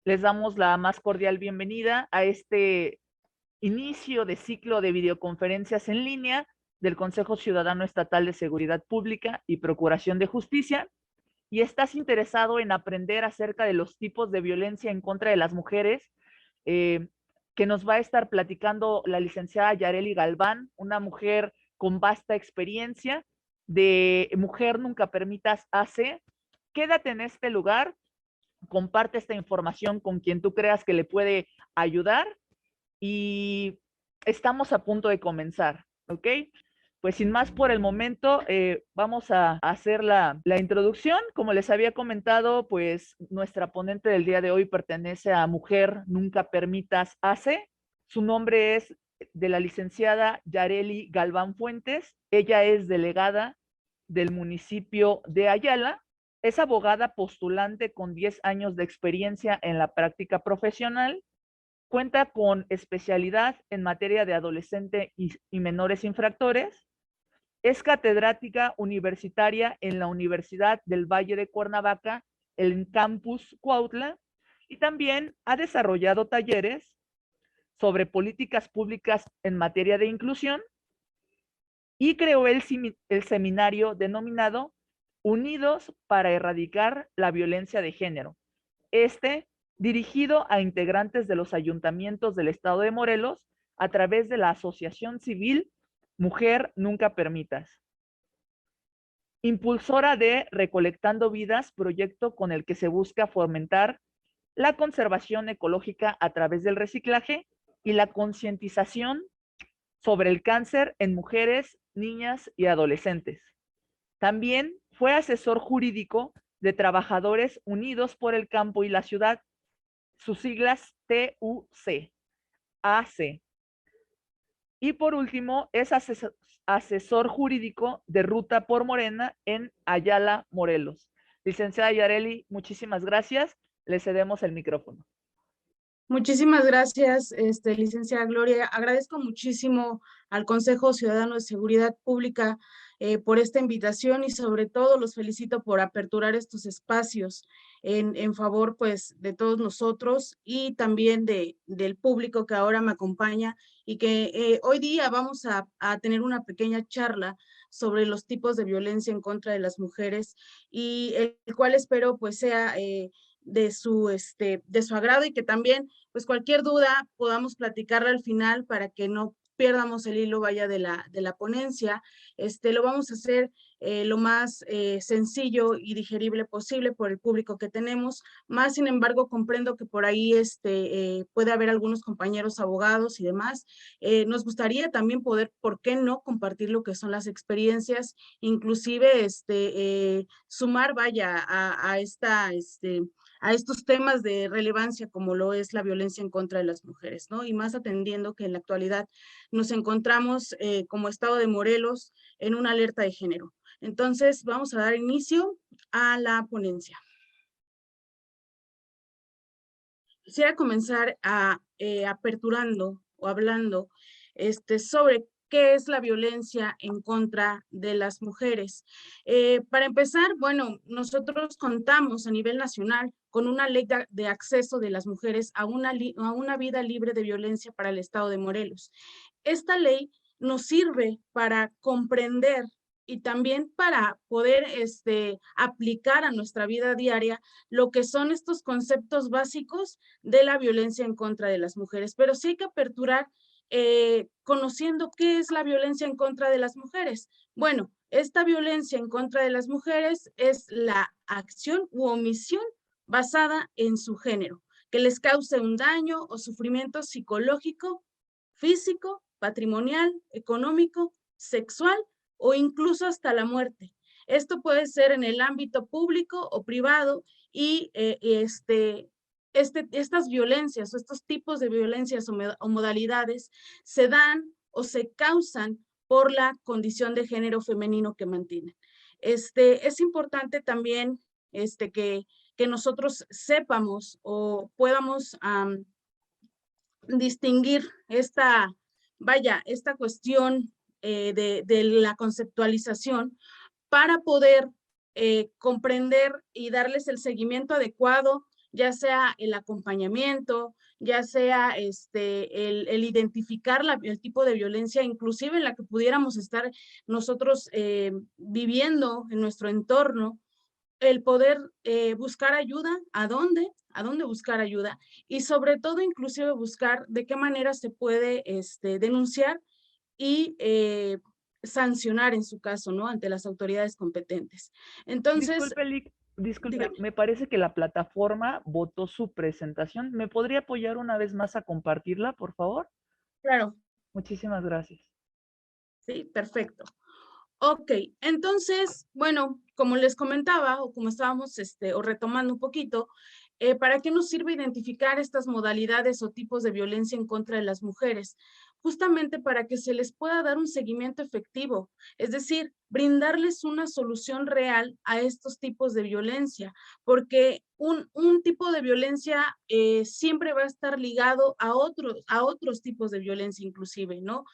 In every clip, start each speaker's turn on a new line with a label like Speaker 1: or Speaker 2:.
Speaker 1: Les damos la más cordial bienvenida a este inicio de ciclo de videoconferencias en línea del Consejo Ciudadano Estatal de Seguridad Pública y Procuración de Justicia. Y estás interesado en aprender acerca de los tipos de violencia en contra de las mujeres, que nos va a estar platicando la licenciada Yareli Galván, una mujer con vasta experiencia de Mujer Nunca Permitas AC. Quédate en este lugar, comparte esta información con quien tú creas que le puede ayudar y estamos a punto de comenzar, ¿ok? Pues sin más por el momento, vamos a hacer la introducción. Como les había comentado, pues nuestra ponente del día de hoy pertenece a Mujer Nunca Permitas AC. Su nombre es de la licenciada Yareli Galván Fuentes. Ella es delegada del municipio de Ayala. Es abogada postulante con 10 años de experiencia en la práctica profesional. Cuenta con especialidad en materia de adolescente y menores infractores. Es catedrática universitaria en la Universidad del Valle de Cuernavaca, en Campus Cuautla, y también ha desarrollado talleres sobre políticas públicas en materia de inclusión y creó el seminario denominado Unidos para Erradicar la Violencia de Género. Dirigido a integrantes de los ayuntamientos del estado de Morelos a través de la Asociación Civil Mujer Nunca Permitas. Impulsora de Recolectando Vidas, proyecto con el que se busca fomentar la conservación ecológica a través del reciclaje y la concientización sobre el cáncer en mujeres, niñas y adolescentes. También fue asesor jurídico de Trabajadores Unidos por el Campo y la Ciudad, sus siglas TUC, AC. Y por último, es asesor jurídico de Ruta por Morena en Ayala, Morelos. Licenciada Yareli, muchísimas gracias. Le cedemos el micrófono.
Speaker 2: Muchísimas gracias, licenciada Gloria. Agradezco muchísimo al Consejo Ciudadano de Seguridad Pública por esta invitación y sobre todo los felicito por aperturar estos espacios en favor pues de todos nosotros y también del público que ahora me acompaña y que hoy día vamos a tener una pequeña charla sobre los tipos de violencia en contra de las mujeres y el cual espero pues sea de su agrado y que también pues cualquier duda podamos platicarla al final para que no pierdamos el hilo vaya de la ponencia. Lo vamos a hacer lo más sencillo y digerible posible por el público que tenemos, más sin embargo comprendo que por ahí puede haber algunos compañeros abogados y demás. Nos gustaría también poder, ¿por qué no?, compartir lo que son las experiencias, inclusive sumar vaya a estos temas de relevancia como lo es la violencia en contra de las mujeres, ¿no? Y más atendiendo que en la actualidad nos encontramos como Estado de Morelos en una alerta de género. Entonces, vamos a dar inicio a la ponencia. Quisiera comenzar aperturando o hablando sobre qué es la violencia en contra de las mujeres. Para empezar, bueno, nosotros contamos a nivel nacional con una ley de acceso de las mujeres a una vida libre de violencia para el estado de Morelos. Esta ley nos sirve para comprender y también para poder aplicar a nuestra vida diaria lo que son estos conceptos básicos de la violencia en contra de las mujeres. Pero sí hay que aperturar conociendo qué es la violencia en contra de las mujeres. Bueno, esta violencia en contra de las mujeres es la acción u omisión basada en su género, que les cause un daño o sufrimiento psicológico, físico, patrimonial, económico, sexual o incluso hasta la muerte. Esto puede ser en el ámbito público o privado y estas violencias o estos tipos de violencias o modalidades se dan o se causan por la condición de género femenino que mantienen. Es importante también que nosotros sepamos o podamos distinguir esta cuestión de la conceptualización para poder comprender y darles el seguimiento adecuado ya sea el acompañamiento, ya sea el identificar el tipo de violencia, inclusive en la que pudiéramos estar nosotros viviendo en nuestro entorno, el poder buscar ayuda, ¿a dónde? ¿A dónde buscar ayuda? Y sobre todo, inclusive buscar de qué manera se puede denunciar y sancionar en su caso, ¿no? Ante las autoridades competentes. Entonces,
Speaker 1: Disculpe,
Speaker 2: dígame,
Speaker 1: me parece que la plataforma votó su presentación. ¿Me podría apoyar una vez más a compartirla, por favor?
Speaker 2: claro,
Speaker 1: Muchísimas gracias.
Speaker 2: sí, perfecto. Ok, entonces, bueno, como les comentaba o como estábamos o retomando un poquito, ¿para qué nos sirve identificar estas modalidades o tipos de violencia en contra de las mujeres? Justamente para que se les pueda dar un seguimiento efectivo, es decir, brindarles una solución real a estos tipos de violencia, porque un tipo de violencia siempre va a estar ligado a otros tipos de violencia inclusive, ¿no?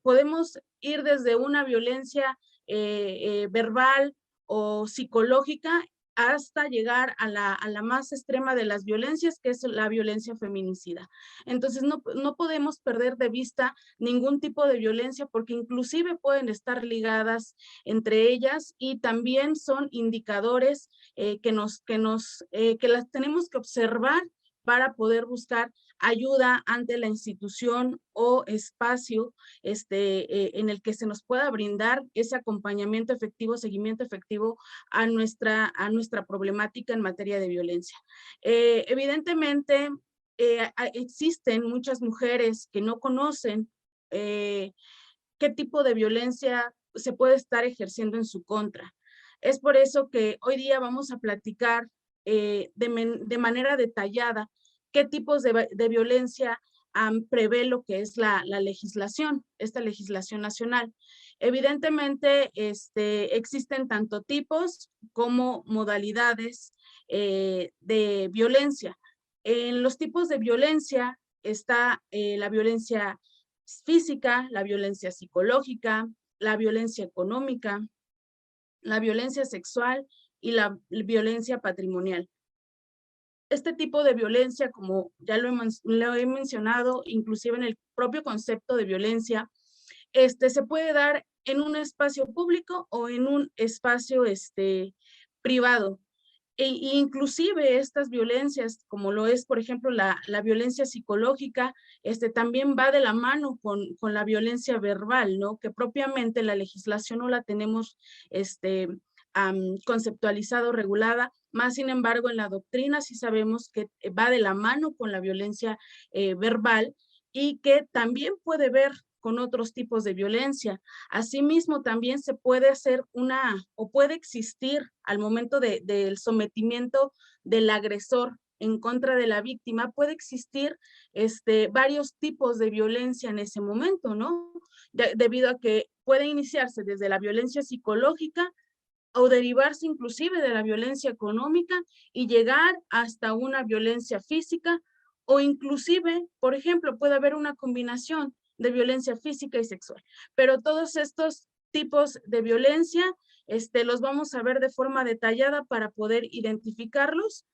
Speaker 2: Podemos ir desde una violencia verbal o psicológica hasta llegar a la más extrema de las violencias, que es la violencia feminicida. Entonces, no podemos perder de vista ningún tipo de violencia porque inclusive pueden estar ligadas entre ellas y también son indicadores que las tenemos que observar para poder buscar ayuda ante la institución o espacio en el que se nos pueda brindar ese acompañamiento efectivo, seguimiento efectivo a nuestra problemática en materia de violencia. Evidentemente, existen muchas mujeres que no conocen qué tipo de violencia se puede estar ejerciendo en su contra. Es por eso que hoy día vamos a platicar de manera detallada qué tipos de violencia prevé lo que es la legislación, esta legislación nacional. Evidentemente, existen tanto tipos como modalidades de violencia. En los tipos de violencia está la violencia física, la violencia psicológica, la violencia económica, la violencia sexual y la violencia patrimonial. Este tipo de violencia, como ya lo he mencionado, inclusive en el propio concepto de violencia, se puede dar en un espacio público o en un espacio privado. Inclusive estas violencias, como lo es, por ejemplo, la violencia psicológica, también va de la mano con la violencia verbal, ¿no? Que propiamente la legislación no la tenemos conceptualizado, regulada, más sin embargo en la doctrina sí sabemos que va de la mano con la violencia verbal y que también puede ver con otros tipos de violencia. Asimismo, también se puede hacer o puede existir al momento del sometimiento del agresor en contra de la víctima, puede existir varios tipos de violencia en ese momento, ¿no? Debido a que puede iniciarse desde la violencia psicológica o derivarse inclusive de la violencia económica y llegar hasta una violencia física o inclusive, por ejemplo, puede haber una combinación de violencia física y sexual. Pero todos estos tipos de violencia los vamos a ver de forma detallada para poder identificarlos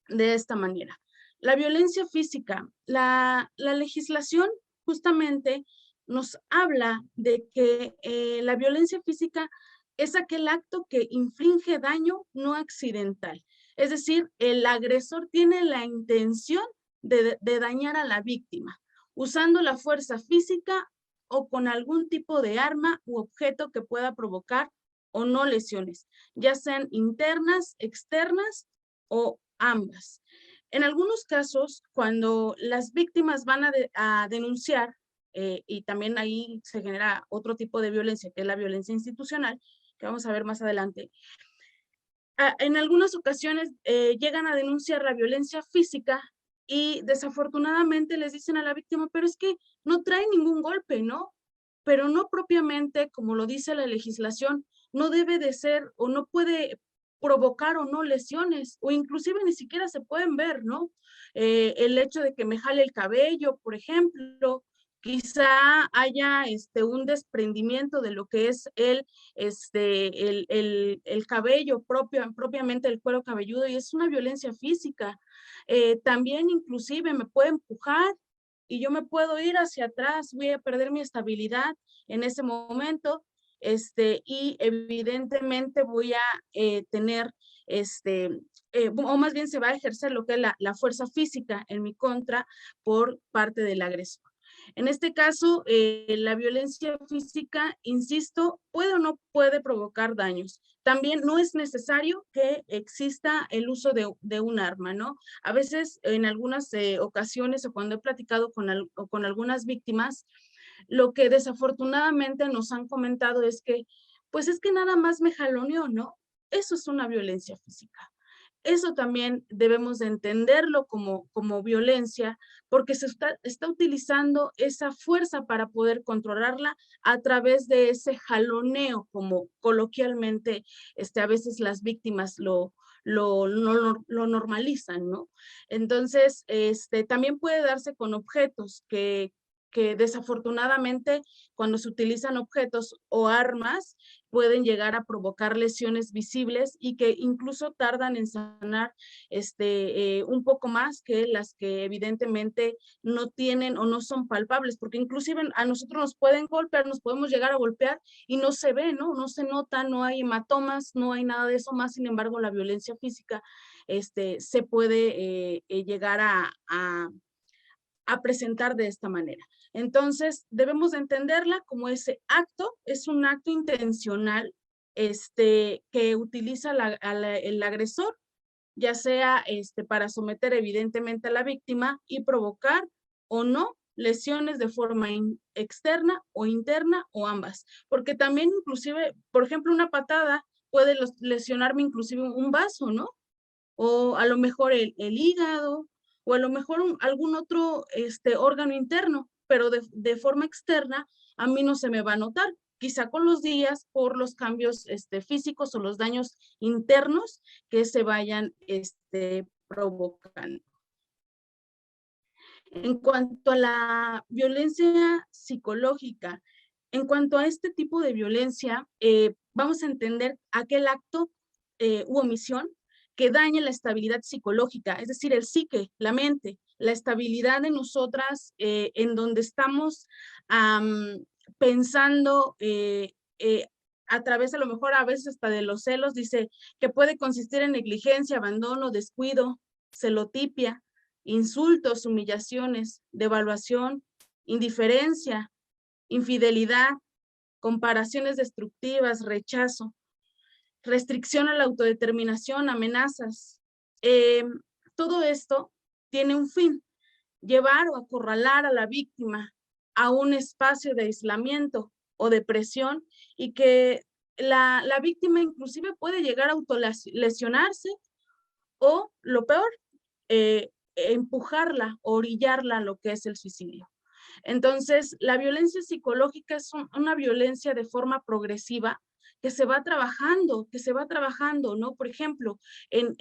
Speaker 2: de esta manera. La violencia física, la legislación justamente nos habla de que la violencia física es aquel acto que inflige daño no accidental. Es decir, el agresor tiene la intención de dañar a la víctima, usando la fuerza física o con algún tipo de arma u objeto que pueda provocar o no lesiones, ya sean internas, externas o ambas. En algunos casos, cuando las víctimas van a denunciar, y también ahí se genera otro tipo de violencia, que es la violencia institucional, que vamos a ver más adelante, en algunas ocasiones llegan a denunciar la violencia física y desafortunadamente les dicen a la víctima, pero es que no trae ningún golpe, ¿no? Pero no propiamente, como lo dice la legislación, no debe de ser o no puede provocar o no lesiones, o inclusive ni siquiera se pueden ver, ¿no? El hecho de que me jale el cabello, por ejemplo, quizá haya un desprendimiento de lo que es el cabello propiamente el cuero cabelludo, y es una violencia física. También inclusive me puede empujar y yo me puedo ir hacia atrás, voy a perder mi estabilidad en ese momento, y evidentemente voy a tener, o más bien se va a ejercer lo que es la fuerza física en mi contra por parte del agresor. En este caso, la violencia física, insisto, puede o no puede provocar daños. También no es necesario que exista el uso de un arma, ¿no? A veces, en algunas ocasiones o cuando he platicado con algunas víctimas, lo que desafortunadamente nos han comentado es que, pues es que nada más me jaloneó, ¿no? Eso es una violencia física. Eso también debemos de entenderlo como violencia, porque se está utilizando esa fuerza para poder controlarla a través de ese jaloneo, como coloquialmente a veces las víctimas lo normalizan, ¿no? Entonces, también puede darse con objetos que desafortunadamente cuando se utilizan objetos o armas pueden llegar a provocar lesiones visibles y que incluso tardan en sanar un poco más que las que evidentemente no tienen o no son palpables, porque inclusive a nosotros nos pueden golpear, nos podemos llegar a golpear y no se ve, ¿no? No se nota, no hay hematomas, no hay nada de eso más, sin embargo la violencia física se puede llegar a presentar de esta manera. Entonces, debemos de entenderla como ese acto, es un acto intencional que utiliza el agresor, ya sea para someter evidentemente a la víctima y provocar o no lesiones de forma externa o interna o ambas. Porque también inclusive, por ejemplo, una patada puede lesionarme inclusive un vaso, ¿no? O a lo mejor el hígado, o a lo mejor algún otro órgano interno, pero de forma externa a mí no se me va a notar, quizá con los días por los cambios físicos o los daños internos que se vayan provocando. En cuanto a la violencia psicológica, en cuanto a este tipo de violencia, vamos a entender aquel acto u omisión que daña la estabilidad psicológica, es decir, el psique, la mente, la estabilidad de nosotras en donde estamos pensando a través a lo mejor a veces hasta de los celos, dice que puede consistir en negligencia, abandono, descuido, celotipia, insultos, humillaciones, devaluación, indiferencia, infidelidad, comparaciones destructivas, rechazo, restricción a la autodeterminación, amenazas. Todo esto tiene un fin, llevar o acorralar a la víctima a un espacio de aislamiento o depresión y que la víctima inclusive puede llegar a autolesionarse o, lo peor, empujarla, orillarla a lo que es el suicidio. Entonces, la violencia psicológica es una violencia de forma progresiva que se va trabajando, ¿no? Por ejemplo, en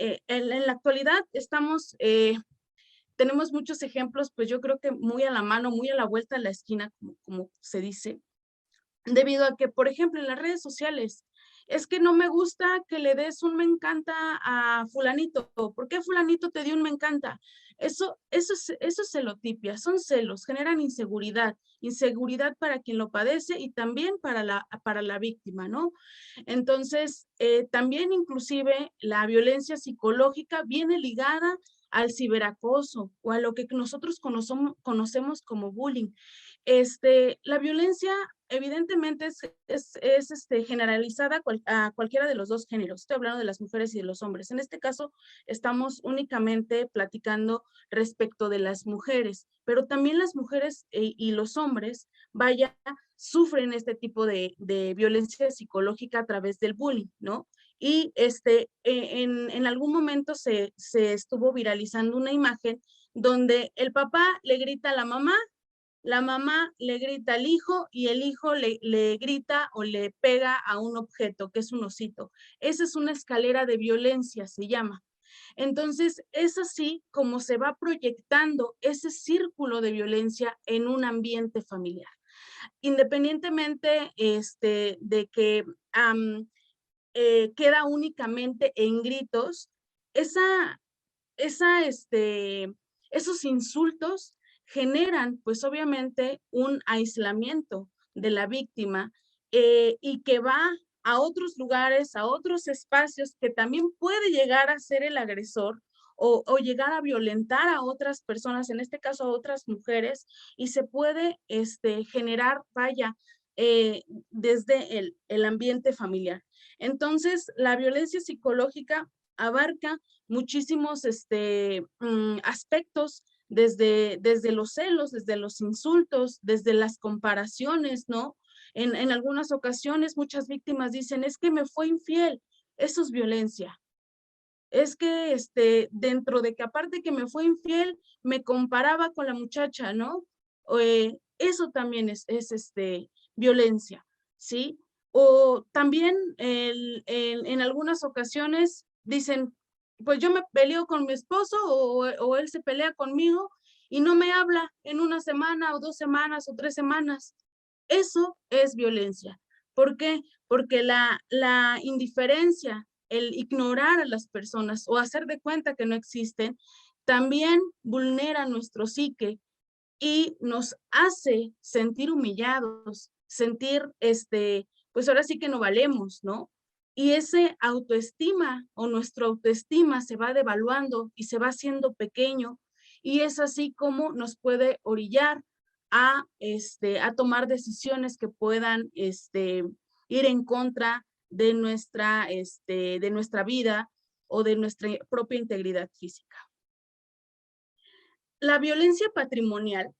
Speaker 2: la actualidad tenemos muchos ejemplos, pues yo creo que muy a la mano, muy a la vuelta de la esquina, como se dice, debido a que, por ejemplo, en las redes sociales, es que no me gusta que le des un me encanta a fulanito. ¿Por qué fulanito te dio un me encanta? Eso es celotipia, son celos, generan inseguridad para quien lo padece y también para la víctima, ¿no? Entonces, también inclusive la violencia psicológica viene ligada al ciberacoso o a lo que nosotros conocemos como bullying. La violencia evidentemente es generalizada a cualquiera de los dos géneros. Estoy hablando de las mujeres y de los hombres. En este caso, estamos únicamente platicando respecto de las mujeres, pero también las mujeres y los hombres, sufren este tipo de violencia psicológica a través del bullying, ¿no? Y en algún momento se estuvo viralizando una imagen donde el papá le grita a la mamá le grita al hijo y el hijo le grita o le pega a un objeto, que es un osito. Esa es una escalera de violencia, se llama. Entonces, es así como se va proyectando ese círculo de violencia en un ambiente familiar. Independientemente de que queda únicamente en gritos, esa, esa, esos insultos generan, pues obviamente, un aislamiento de la víctima y que va a otros lugares, a otros espacios que también puede llegar a ser el agresor o llegar a violentar a otras personas, en este caso a otras mujeres, y se puede generar, vaya, desde el ambiente familiar. Entonces, la violencia psicológica abarca muchísimos aspectos, desde los celos, desde los insultos, desde las comparaciones, ¿no? En algunas ocasiones muchas víctimas dicen, es que me fue infiel, eso es violencia. Es que dentro de que aparte que me fue infiel, me comparaba con la muchacha, ¿no? Eso también es violencia, ¿sí? O también en algunas ocasiones dicen, pues yo me peleo con mi esposo o él se pelea conmigo y no me habla en una semana o 2 semanas o 3 semanas. Eso es violencia. ¿Por qué? Porque la indiferencia, el ignorar a las personas o hacer de cuenta que no existen, también vulnera nuestro psique y nos hace sentir humillados, sentir, pues ahora sí que no valemos, ¿no? Y ese autoestima o nuestra autoestima se va devaluando y se va haciendo pequeño y es así como nos puede orillar a tomar decisiones que puedan ir en contra de nuestra vida o de nuestra propia integridad física. La violencia patrimonial.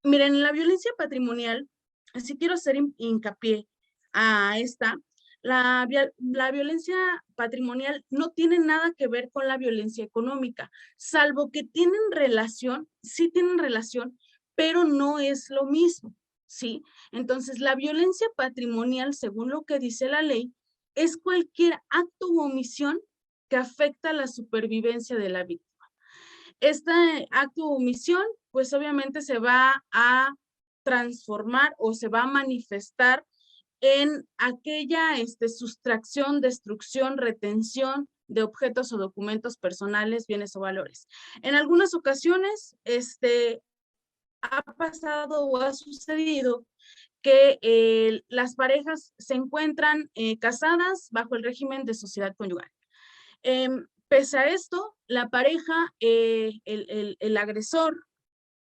Speaker 2: Miren, la violencia patrimonial, así quiero hacer hincapié a esta, la violencia patrimonial no tiene nada que ver con la violencia económica, salvo que tienen relación, sí tienen relación, pero no es lo mismo, ¿sí? Entonces, la violencia patrimonial, según lo que dice la ley, es cualquier acto u omisión que afecta la supervivencia de la víctima. Este acto o omisión, pues obviamente se va a transformar o se va a manifestar en aquella sustracción, destrucción, retención de objetos o documentos personales, bienes o valores. En algunas ocasiones, ha pasado o ha sucedido que las parejas se encuentran casadas bajo el régimen de sociedad conyugal. Pese a esto, la pareja, el agresor,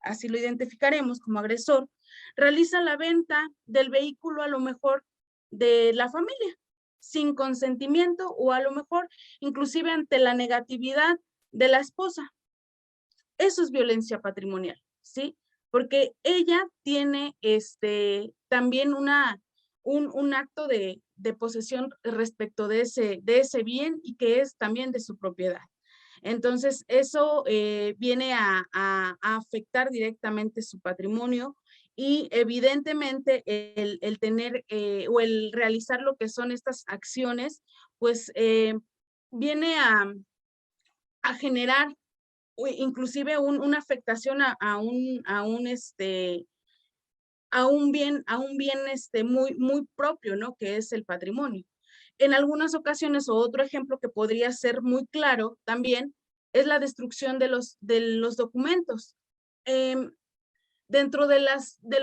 Speaker 2: así lo identificaremos como agresor, realiza la venta del vehículo a lo mejor de la familia, sin consentimiento o a lo mejor inclusive ante la negatividad de la esposa. Eso es violencia patrimonial, ¿sí? Porque ella tiene también un acto de posesión respecto de ese bien y que es también de su propiedad. Entonces, eso viene a afectar directamente su patrimonio y evidentemente el tener o el realizar lo que son estas acciones, pues viene a generar inclusive una afectación a un bien muy propio, ¿no? Que es el patrimonio. En algunas ocasiones, o otro ejemplo que podría ser muy claro también, es la destrucción de los documentos. Dentro de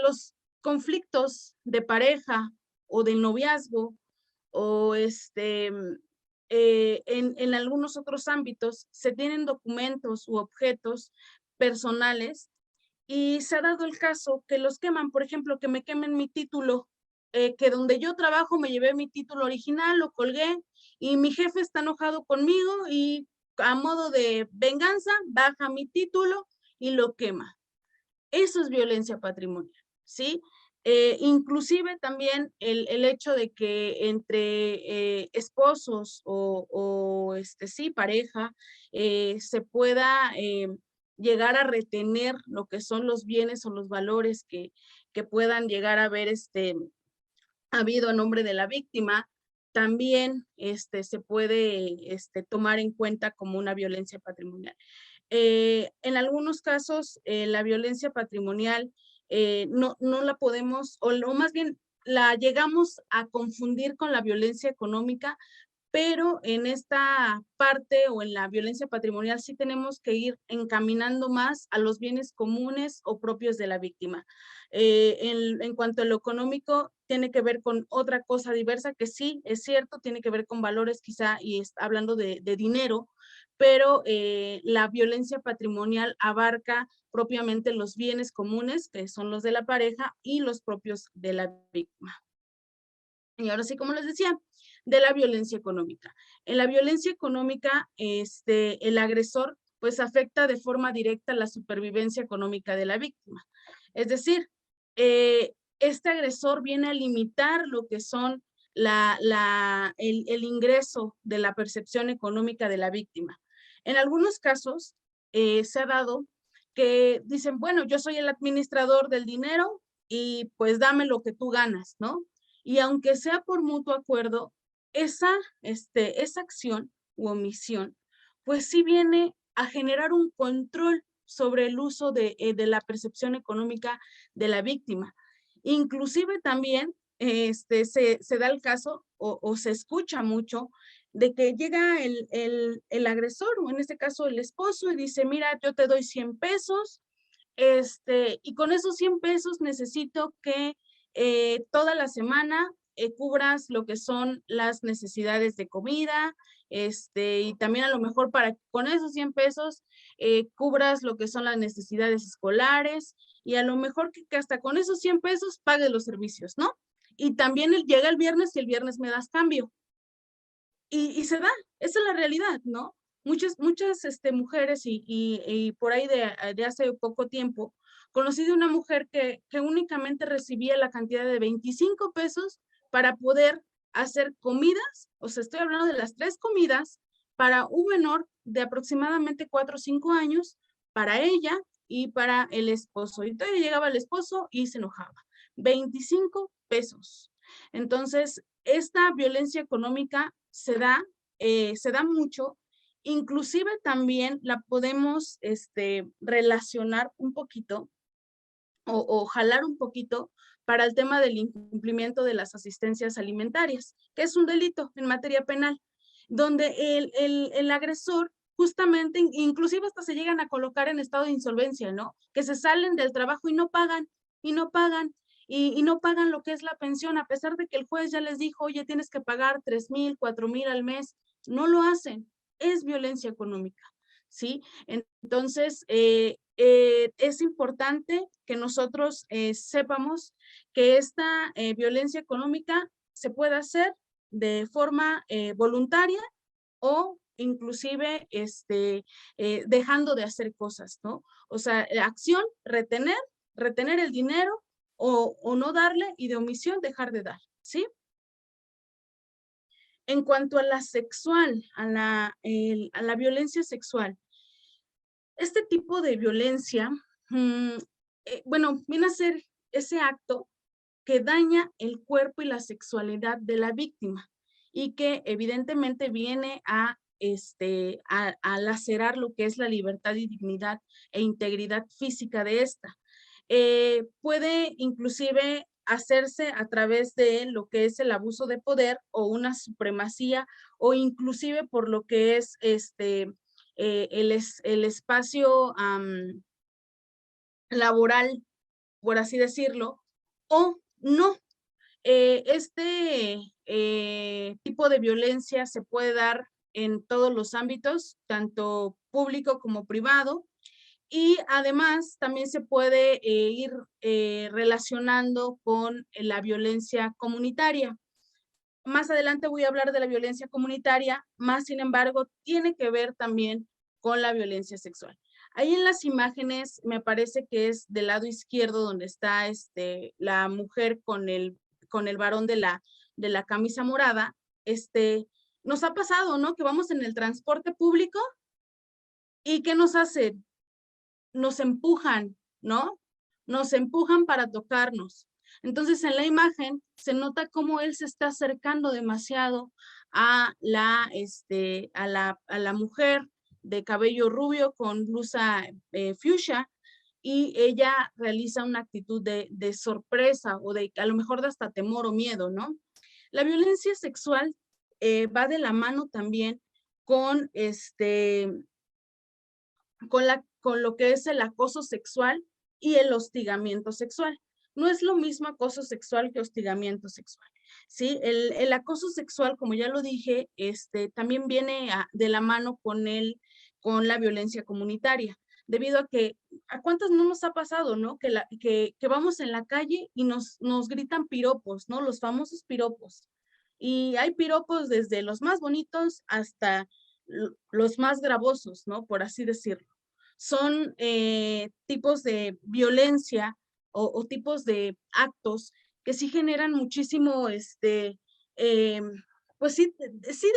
Speaker 2: los conflictos de pareja o de noviazgo, o en algunos otros ámbitos, se tienen documentos u objetos personales y se ha dado el caso que los queman, por ejemplo, que me quemen mi título, que donde yo trabajo me llevé mi título original, lo colgué y mi jefe está enojado conmigo y a modo de venganza baja mi título y lo quema. Eso es violencia patrimonial, ¿sí? Inclusive también el hecho de que entre esposos o sí, pareja, se pueda llegar a retener lo que son los bienes o los valores que puedan llegar a haber habido a nombre de la víctima, también se puede tomar en cuenta como una violencia patrimonial. En algunos casos, la violencia patrimonial no la podemos, o más bien la llegamos a confundir con la violencia económica, pero en esta parte o en la violencia patrimonial sí tenemos que ir encaminando más a los bienes comunes o propios de la víctima. En cuanto a lo económico, tiene que ver con otra cosa diversa, que sí, es cierto, tiene que ver con valores quizá, y hablando de dinero, pero la violencia patrimonial abarca propiamente los bienes comunes, que son los de la pareja, y los propios de la víctima. Y ahora sí, como les decía, de la violencia económica. En la violencia económica, el agresor pues afecta de forma directa la supervivencia económica de la víctima. Es decir, este agresor viene a limitar lo que son el ingreso de la percepción económica de la víctima. En algunos casos se ha dado que dicen, bueno, yo soy el administrador del dinero y pues dame lo que tú ganas, ¿no? Y aunque sea por mutuo acuerdo, esa acción u omisión, pues sí viene a generar un control sobre el uso de la percepción económica de la víctima. Inclusive también se da el caso o se escucha mucho de que llega el agresor, o en este caso el esposo, y dice, mira, yo te doy 100 pesos, y con esos 100 pesos necesito que toda la semana cubras lo que son las necesidades de comida, y también a lo mejor para con esos 100 pesos cubras lo que son las necesidades escolares, y a lo mejor que hasta con esos 100 pesos pagues los servicios, ¿no? Y también llega el viernes y el viernes me das cambio. Y se da, esa es la realidad, ¿no? Muchas mujeres y por ahí de hace poco tiempo, conocí de una mujer que únicamente recibía la cantidad de 25 pesos para poder hacer comidas, o sea, estoy hablando de las 3 comidas para un menor de aproximadamente 4 o 5 años, para ella y para el esposo. Y todavía llegaba el esposo y se enojaba. 25 pesos. Entonces, esta violencia económica se da mucho, inclusive también la podemos relacionar un poquito o jalar un poquito para el tema del incumplimiento de las asistencias alimentarias, que es un delito en materia penal, donde el agresor justamente, inclusive hasta se llegan a colocar en estado de insolvencia, ¿no? Que se salen del trabajo y no pagan, y no pagan, y no pagan lo que es la pensión, a pesar de que el juez ya les dijo, oye, tienes que pagar 3,000, 4,000 al mes, no lo hacen, es violencia económica, ¿sí? Entonces, es importante que nosotros sepamos que esta violencia económica se puede hacer de forma voluntaria o inclusive dejando de hacer cosas, ¿no? O sea, acción, retener el dinero o no darle, y de omisión dejar de dar, ¿sí? En cuanto a la sexual, a la violencia sexual, este tipo de violencia, bueno, viene a ser ese acto que daña el cuerpo y la sexualidad de la víctima y que evidentemente viene a lacerar lo que es la libertad y dignidad e integridad física de esta. Puede inclusive hacerse a través de lo que es el abuso de poder o una supremacía, o inclusive por lo que es el espacio laboral, por así decirlo, o no. Este tipo de violencia se puede dar en todos los ámbitos, tanto público como privado, y además también se puede ir relacionando con la violencia comunitaria. Más adelante voy a hablar de la violencia comunitaria, más sin embargo tiene que ver también con la violencia sexual. Ahí en las imágenes me parece que es del lado izquierdo donde está la mujer con el varón de la camisa morada. Nos ha pasado, ¿no? Que vamos en el transporte público y ¿qué nos hacen? Nos empujan, ¿no? Nos empujan para tocarnos. Entonces, en la imagen se nota cómo él se está acercando demasiado a la mujer de cabello rubio con blusa fuchsia, y ella realiza una actitud de sorpresa o de a lo mejor de hasta temor o miedo, ¿no? La violencia sexual va de la mano también con con lo que es el acoso sexual y el hostigamiento sexual. No es lo mismo acoso sexual que hostigamiento sexual, ¿sí? El acoso sexual, como ya lo dije, también viene de la mano con la violencia comunitaria, debido a que, ¿a cuántas no nos ha pasado, no? Que vamos en la calle y nos gritan piropos, ¿no? Los famosos piropos. Y hay piropos desde los más bonitos hasta los más gravosos, ¿no? Por así decirlo. Son tipos de violencia o tipos de actos que sí generan muchísimo, pues sí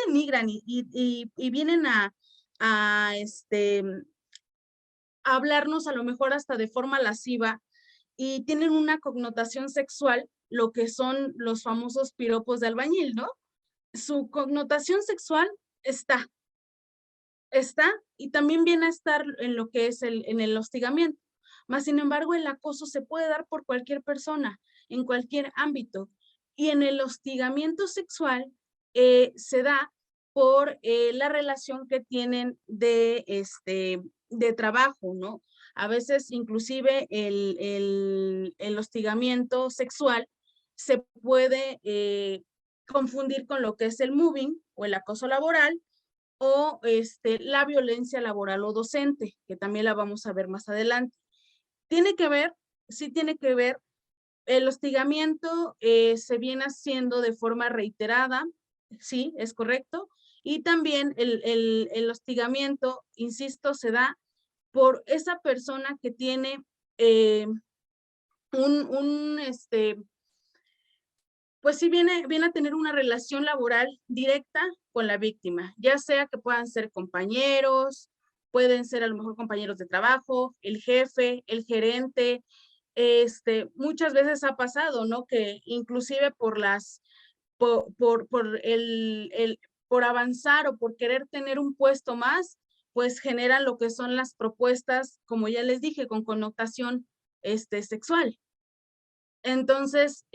Speaker 2: denigran y vienen a, a hablarnos a lo mejor hasta de forma lasciva y tienen una connotación sexual, lo que son los famosos piropos de albañil, ¿no? Su connotación sexual está, y también viene a estar en lo que es en el hostigamiento. Más sin embargo, el acoso se puede dar por cualquier persona, en cualquier ámbito. Y en el hostigamiento sexual se da por la relación que tienen de trabajo, ¿no? A veces inclusive el hostigamiento sexual se puede confundir con lo que es el moving o el acoso laboral, o la violencia laboral o docente, que también la vamos a ver más adelante. Tiene que ver, sí tiene que ver, el hostigamiento se viene haciendo de forma reiterada, sí, es correcto, y también el hostigamiento, insisto, se da por esa persona que tiene un pues sí viene a tener una relación laboral directa con la víctima, ya sea que puedan ser compañeros, pueden ser a lo mejor compañeros de trabajo, el jefe, el gerente. Muchas veces ha pasado, ¿no? Que inclusive por avanzar o por querer tener un puesto más, pues generan lo que son las propuestas, como ya les dije, con connotación sexual. Entonces,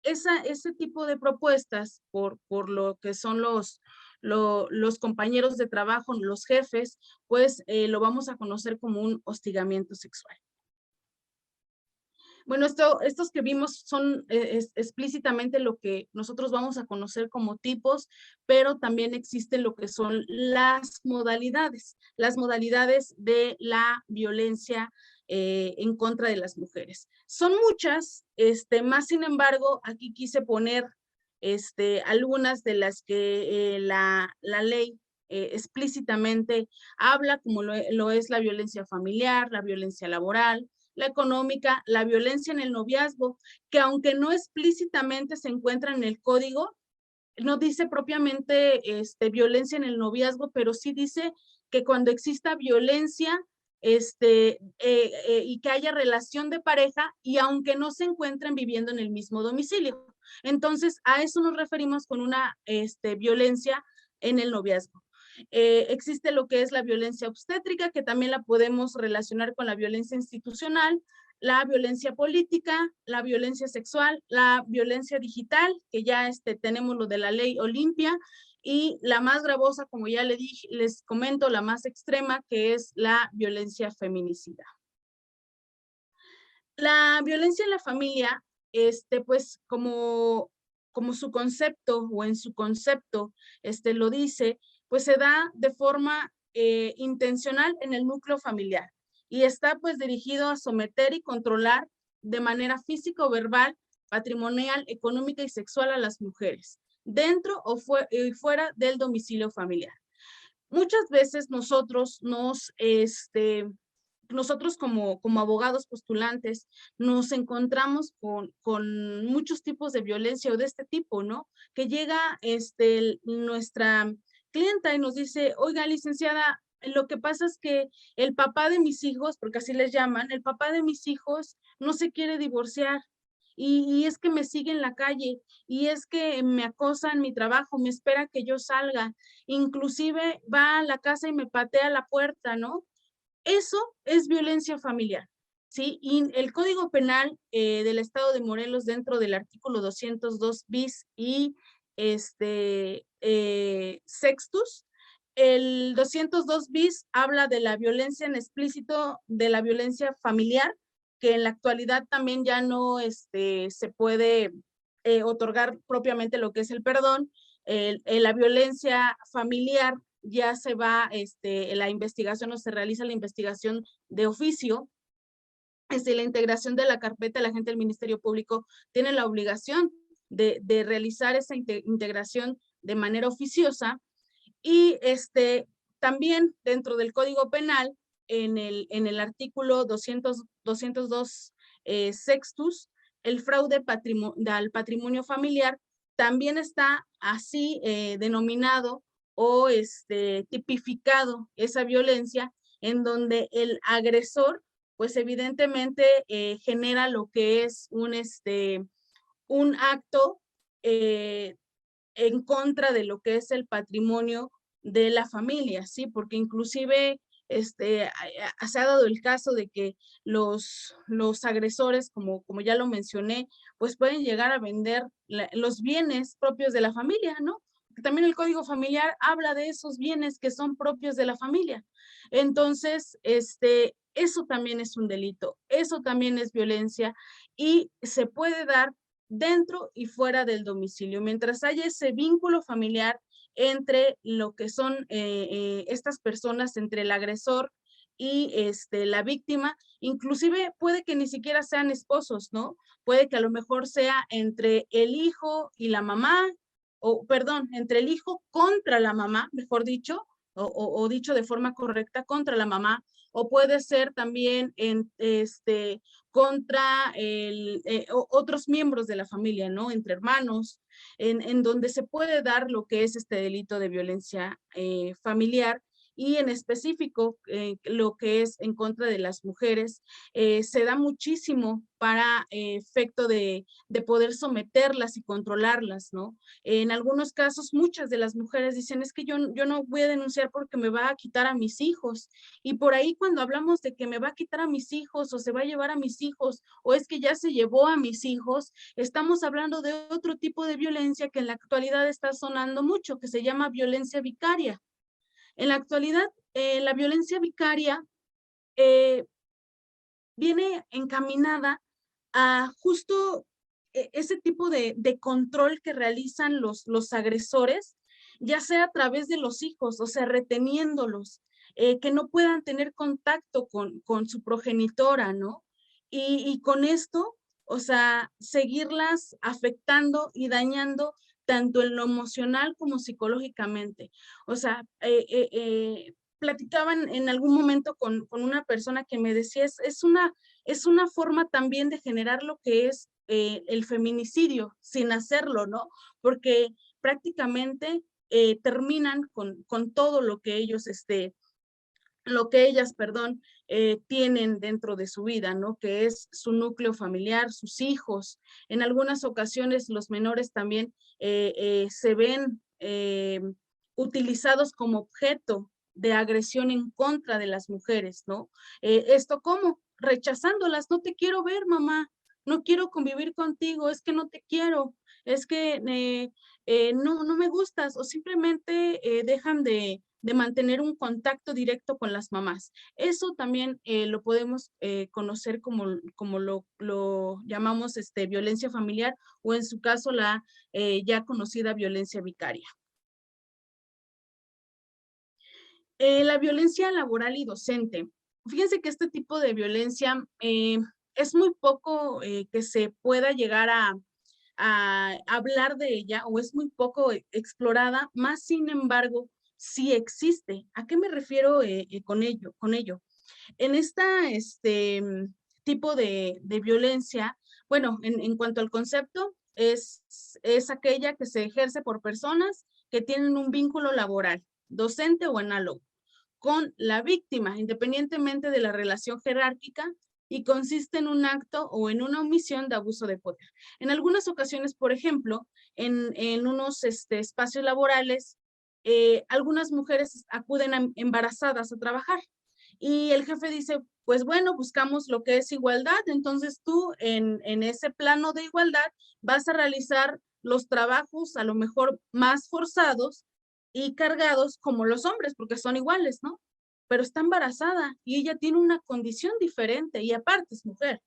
Speaker 2: ese tipo de propuestas, por lo que son los compañeros de trabajo, los jefes, pues lo vamos a conocer como un hostigamiento sexual. Bueno, estos que vimos son explícitamente lo que nosotros vamos a conocer como tipos, pero también existen lo que son las modalidades de la violencia en contra de las mujeres. Son muchas, más sin embargo, aquí quise poner algunas de las que la ley explícitamente habla, como lo es la violencia familiar, la violencia laboral, la económica, la violencia en el noviazgo, que aunque no explícitamente se encuentra en el código, no dice propiamente violencia en el noviazgo, pero sí dice que cuando exista violencia y que haya relación de pareja y aunque no se encuentren viviendo en el mismo domicilio. Entonces, a eso nos referimos con una violencia en el noviazgo. Existe lo que es la violencia obstétrica, que también la podemos relacionar con la violencia institucional, la violencia política, la violencia sexual, la violencia digital, que ya tenemos lo de la ley Olimpia, y la más gravosa, como ya les comento, la más extrema, que es la violencia feminicida. La violencia en la familia, pues como su concepto o en su concepto lo dice, pues se da de forma intencional en el núcleo familiar y está pues dirigido a someter y controlar de manera física o verbal, patrimonial, económica y sexual a las mujeres, dentro o fuera del domicilio familiar. Muchas veces nosotros como abogados postulantes nos encontramos con muchos tipos de violencia o de este tipo, ¿no? Que llega nuestra clienta y nos dice, oiga, licenciada, lo que pasa es que el papá de mis hijos, porque así les llaman, el papá de mis hijos no se quiere divorciar y es que me sigue en la calle, y es que me acosa en mi trabajo, me espera que yo salga, inclusive va a la casa y me patea la puerta, ¿no? Eso es violencia familiar, ¿sí? Y el Código Penal del Estado de Morelos, dentro del artículo 202 bis y sextus, el 202 bis habla de la violencia en explícito, de la violencia familiar, que en la actualidad también ya no se puede otorgar propiamente lo que es el perdón. La violencia familiar ya se va, la investigación o se realiza la investigación de oficio. La integración de la carpeta, la gente del Ministerio Público tiene la obligación de realizar esa integración de manera oficiosa. Y también dentro del Código Penal, en el artículo 202 sextus, el fraude al patrimonio familiar también está así denominado o tipificado esa violencia, en donde el agresor pues evidentemente genera lo que es un acto en contra de lo que es el patrimonio de la familia, ¿sí? Porque inclusive se ha dado el caso de que los agresores, como ya lo mencioné, pues pueden llegar a vender los bienes propios de la familia, ¿no? Porque también el Código Familiar habla de esos bienes que son propios de la familia. Entonces, eso también es un delito, eso también es violencia y se puede dar dentro y fuera del domicilio, mientras haya ese vínculo familiar entre lo que son estas personas, entre el agresor y la víctima. Inclusive puede que ni siquiera sean esposos, ¿no? Puede que a lo mejor sea entre el hijo y la mamá, o perdón, entre el hijo contra la mamá, mejor dicho, o dicho de forma correcta, contra la mamá, o puede ser también contra otros miembros de la familia, ¿no? Entre hermanos, en donde se puede dar lo que es este delito de violencia familiar, y en específico lo que es en contra de las mujeres, se da muchísimo para efecto de poder someterlas y controlarlas, ¿no? En algunos casos, muchas de las mujeres dicen, es que yo no voy a denunciar porque me va a quitar a mis hijos. Y por ahí cuando hablamos de que me va a quitar a mis hijos o se va a llevar a mis hijos o es que ya se llevó a mis hijos, estamos hablando de otro tipo de violencia que en la actualidad está sonando mucho, que se llama violencia vicaria. En la actualidad, la violencia vicaria viene encaminada a justo ese tipo de control que realizan los agresores, ya sea a través de los hijos, o sea, reteniéndolos, que no puedan tener contacto con su progenitora, ¿no? Y con esto, o sea, seguirlas afectando y dañando tanto en lo emocional como psicológicamente. O sea, platicaban en algún momento con una persona que me decía, es una forma también de generar lo que es el feminicidio sin hacerlo, ¿no? Porque prácticamente terminan con todo lo que ellos, lo que ellas, perdón, tienen dentro de su vida, ¿no? Que es su núcleo familiar, sus hijos. En algunas ocasiones los menores también se ven utilizados como objeto de agresión en contra de las mujeres, ¿no? ¿Esto cómo? Rechazándolas, no te quiero ver, mamá, no quiero convivir contigo, es que no te quiero, es que no me gustas, o simplemente dejan de mantener un contacto directo con las mamás. Eso también lo podemos conocer como lo llamamos violencia familiar, o en su caso la ya conocida violencia vicaria. La violencia laboral y docente. Fíjense que este tipo de violencia es muy poco que se pueda llegar a hablar de ella, o es muy poco explorada, más sin embargo, sí existe. ¿A qué me refiero con ello? En tipo de violencia, bueno, en cuanto al concepto, es aquella que se ejerce por personas que tienen un vínculo laboral, docente o análogo, con la víctima, independientemente de la relación jerárquica y consiste en un acto o en una omisión de abuso de poder. En algunas ocasiones, por ejemplo, en unos espacios laborales, algunas mujeres acuden embarazadas a trabajar y el jefe dice, pues bueno, buscamos lo que es igualdad, entonces tú en ese plano de igualdad vas a realizar los trabajos a lo mejor más forzados y cargados como los hombres, porque son iguales, ¿no? Pero está embarazada y ella tiene una condición diferente y aparte es mujer,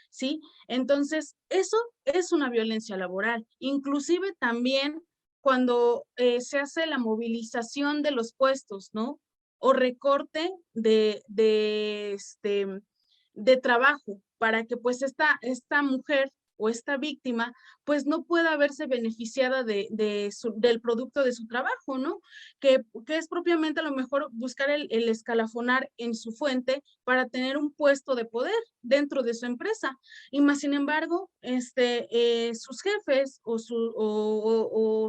Speaker 2: ¿sí? Entonces, eso es una violencia laboral. Inclusive también cuando se hace la movilización de los puestos, ¿no? O recorte de trabajo para que pues esta mujer o esta víctima pues no pueda verse beneficiada del producto de su trabajo, ¿no? Que es propiamente a lo mejor buscar el escalafonar en su fuente para tener un puesto de poder dentro de su empresa. Y más sin embargo, sus jefes o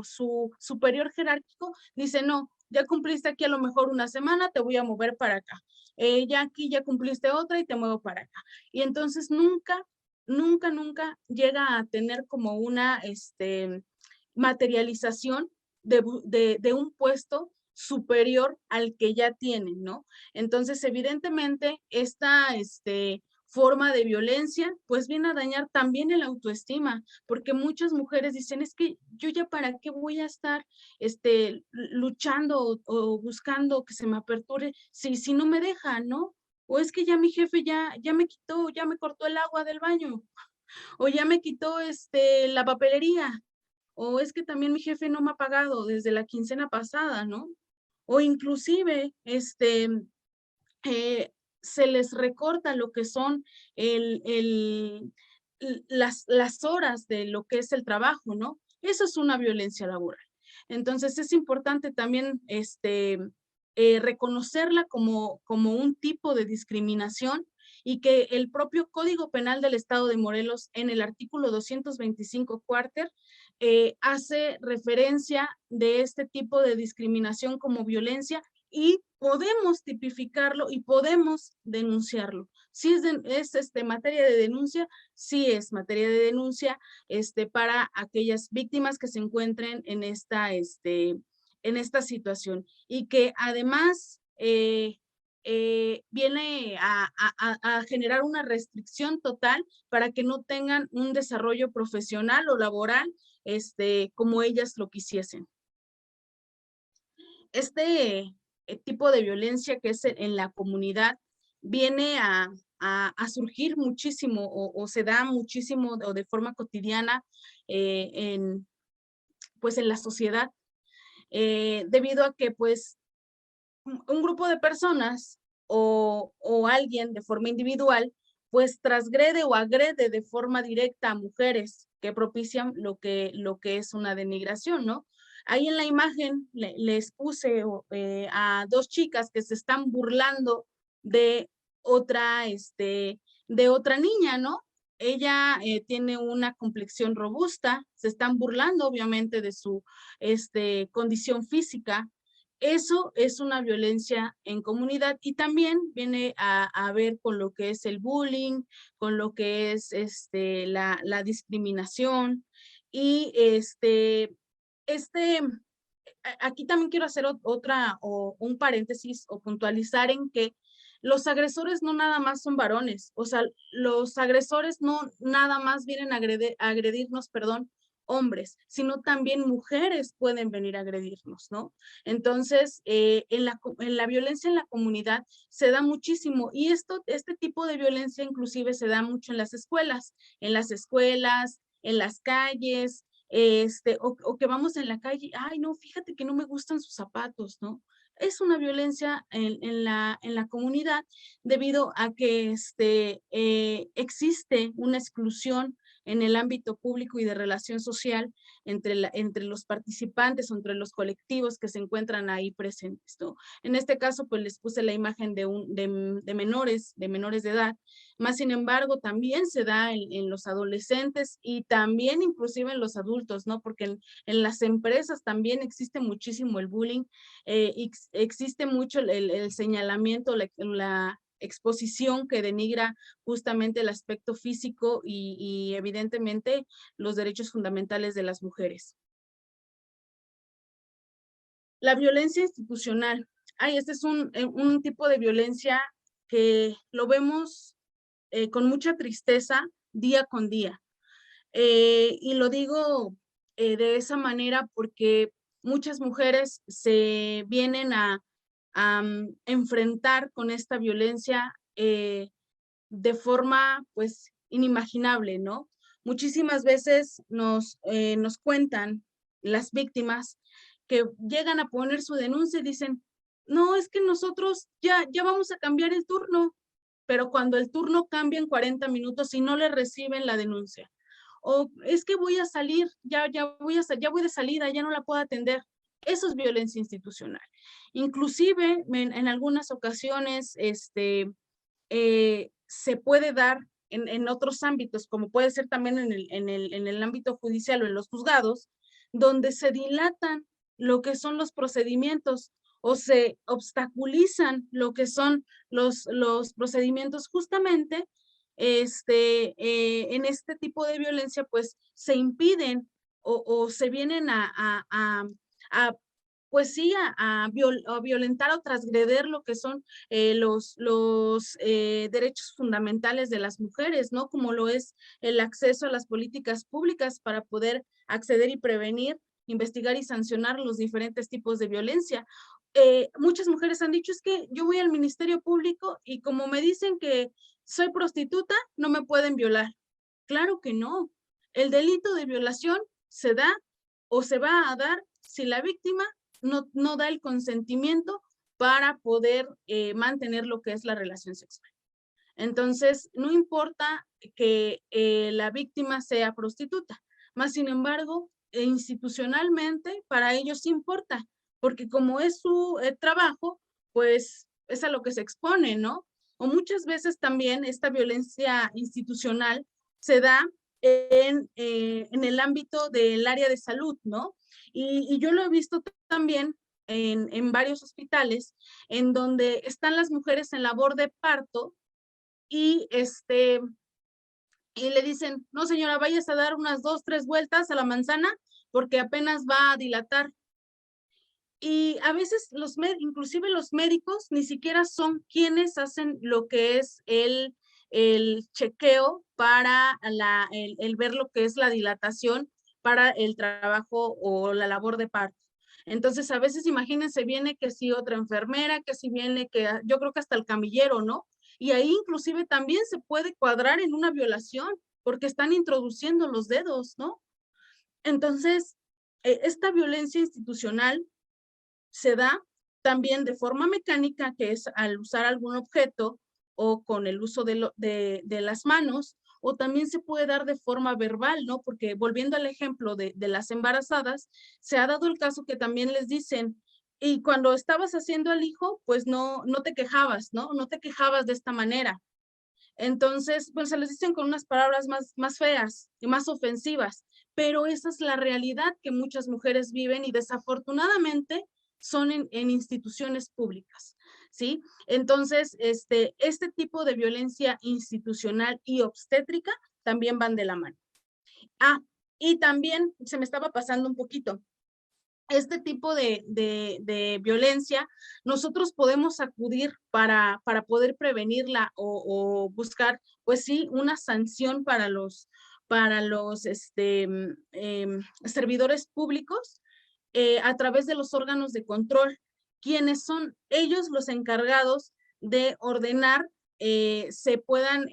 Speaker 2: su superior jerárquico dice, no, ya cumpliste aquí a lo mejor una semana, te voy a mover para acá. Ya aquí ya cumpliste otra y te muevo para acá. Y entonces nunca llega a tener como una materialización de un puesto superior al que ya tienen, ¿no? Entonces, evidentemente, esta forma de violencia, pues viene a dañar también el autoestima, porque muchas mujeres dicen, es que yo ya para qué voy a estar luchando o buscando que se me aperture si no me deja, ¿no? O es que ya mi jefe ya me quitó, ya me cortó el agua del baño, o ya me quitó la papelería, o es que también mi jefe no me ha pagado desde la quincena pasada, ¿no? O inclusive, se les recorta lo que son las horas de lo que es el trabajo, ¿no? Eso es una violencia laboral. Entonces es importante también reconocerla como un tipo de discriminación y que el propio Código Penal del Estado de Morelos en el artículo 225 cuarter hace referencia de este tipo de discriminación como violencia y podemos tipificarlo y podemos denunciarlo. Si es materia de denuncia, sí es materia de denuncia para aquellas víctimas que se encuentren en esta situación y que además viene a generar una restricción total para que no tengan un desarrollo profesional o laboral como ellas lo quisiesen. Este tipo de violencia que es en la comunidad viene a surgir muchísimo o se da muchísimo o de forma cotidiana pues en la sociedad debido a que pues un grupo de personas o alguien de forma individual pues transgrede o agrede de forma directa a mujeres que propician lo que es una denigración, ¿no? Ahí en la imagen les puse a dos chicas que se están burlando de otra, de otra niña, ¿no? Ella tiene una complexión robusta, se están burlando obviamente de su condición física. Eso es una violencia en comunidad y también viene a ver con lo que es el bullying, con lo que es la discriminación y aquí también quiero hacer un paréntesis o puntualizar en que los agresores no nada más son varones, o sea, los agresores no nada más vienen a agredirnos, perdón, hombres, sino también mujeres pueden venir a agredirnos, ¿no? Entonces, en la violencia en la comunidad se da muchísimo y este tipo de violencia inclusive se da mucho en las escuelas, en las calles, o que vamos en la calle, ay, no, fíjate que no me gustan sus zapatos, ¿no? Es una violencia en la comunidad debido a que existe una exclusión en el ámbito público y de relación social entre los participantes o entre los colectivos que se encuentran ahí presentes, ¿no? En este caso, pues les puse la imagen de menores de edad, más sin embargo, también se da en los adolescentes y también inclusive en los adultos, ¿no? Porque en las empresas también existe muchísimo el bullying, existe mucho el señalamiento, exposición que denigra justamente el aspecto físico y evidentemente los derechos fundamentales de las mujeres. La violencia institucional. Este es un tipo de violencia que lo vemos con mucha tristeza día con día. Y lo digo de esa manera porque muchas mujeres se vienen a enfrentar con esta violencia de forma pues inimaginable, ¿no? Muchísimas veces nos cuentan las víctimas que llegan a poner su denuncia y dicen, no, es que nosotros ya vamos a cambiar el turno, pero cuando el turno cambia en 40 minutos y no le reciben la denuncia. O es que voy a salir, ya voy de salida, ya no la puedo atender. Eso es violencia institucional. Inclusive en algunas ocasiones se puede dar en otros ámbitos, como puede ser también en el ámbito judicial o en los juzgados, donde se dilatan lo que son los procedimientos o se obstaculizan lo que son los procedimientos justamente en este tipo de violencia, pues se impiden o se vienen pues sí, a violentar o transgreder lo que son los derechos fundamentales de las mujeres, ¿no? Como lo es el acceso a las políticas públicas para poder acceder y prevenir, investigar y sancionar los diferentes tipos de violencia. Muchas mujeres han dicho, es que yo voy al Ministerio Público y como me dicen que soy prostituta, no me pueden violar. Claro que no. El delito de violación se da o se va a dar si la víctima no da el consentimiento para poder mantener lo que es la relación sexual. Entonces, no importa que la víctima sea prostituta, más sin embargo, institucionalmente para ellos importa, porque como es su trabajo, pues es a lo que se expone, ¿no? O muchas veces también esta violencia institucional se da en el ámbito del área de salud, ¿no? Y yo lo he visto también en varios hospitales en donde están las mujeres en labor de parto y y le dicen, no señora, vayas a dar unas 2, 3 vueltas a la manzana porque apenas va a dilatar. Y a veces inclusive los médicos ni siquiera son quienes hacen lo que es el chequeo para el ver lo que es la dilatación para el trabajo o la labor de parto. Entonces, a veces imagínense, viene que si otra enfermera, que si viene que yo creo que hasta el camillero, ¿no? Y ahí inclusive también se puede cuadrar en una violación porque están introduciendo los dedos, ¿no? Entonces, esta violencia institucional se da también de forma mecánica, que es al usar algún objeto o con el uso de las manos, o también se puede dar de forma verbal, ¿no? Porque volviendo al ejemplo de las embarazadas, se ha dado el caso que también les dicen, y cuando estabas haciendo al hijo, pues no te quejabas, ¿no? No te quejabas de esta manera. Entonces, pues se les dicen con unas palabras más feas y más ofensivas, pero esa es la realidad que muchas mujeres viven y desafortunadamente son en instituciones públicas, ¿sí? Entonces, este tipo de violencia institucional y obstétrica también van de la mano. Y también se me estaba pasando un poquito. Este tipo de violencia, nosotros podemos acudir para poder prevenirla o buscar, pues sí, una sanción para los servidores públicos a través de los órganos de control, quienes son ellos los encargados de ordenar se puedan,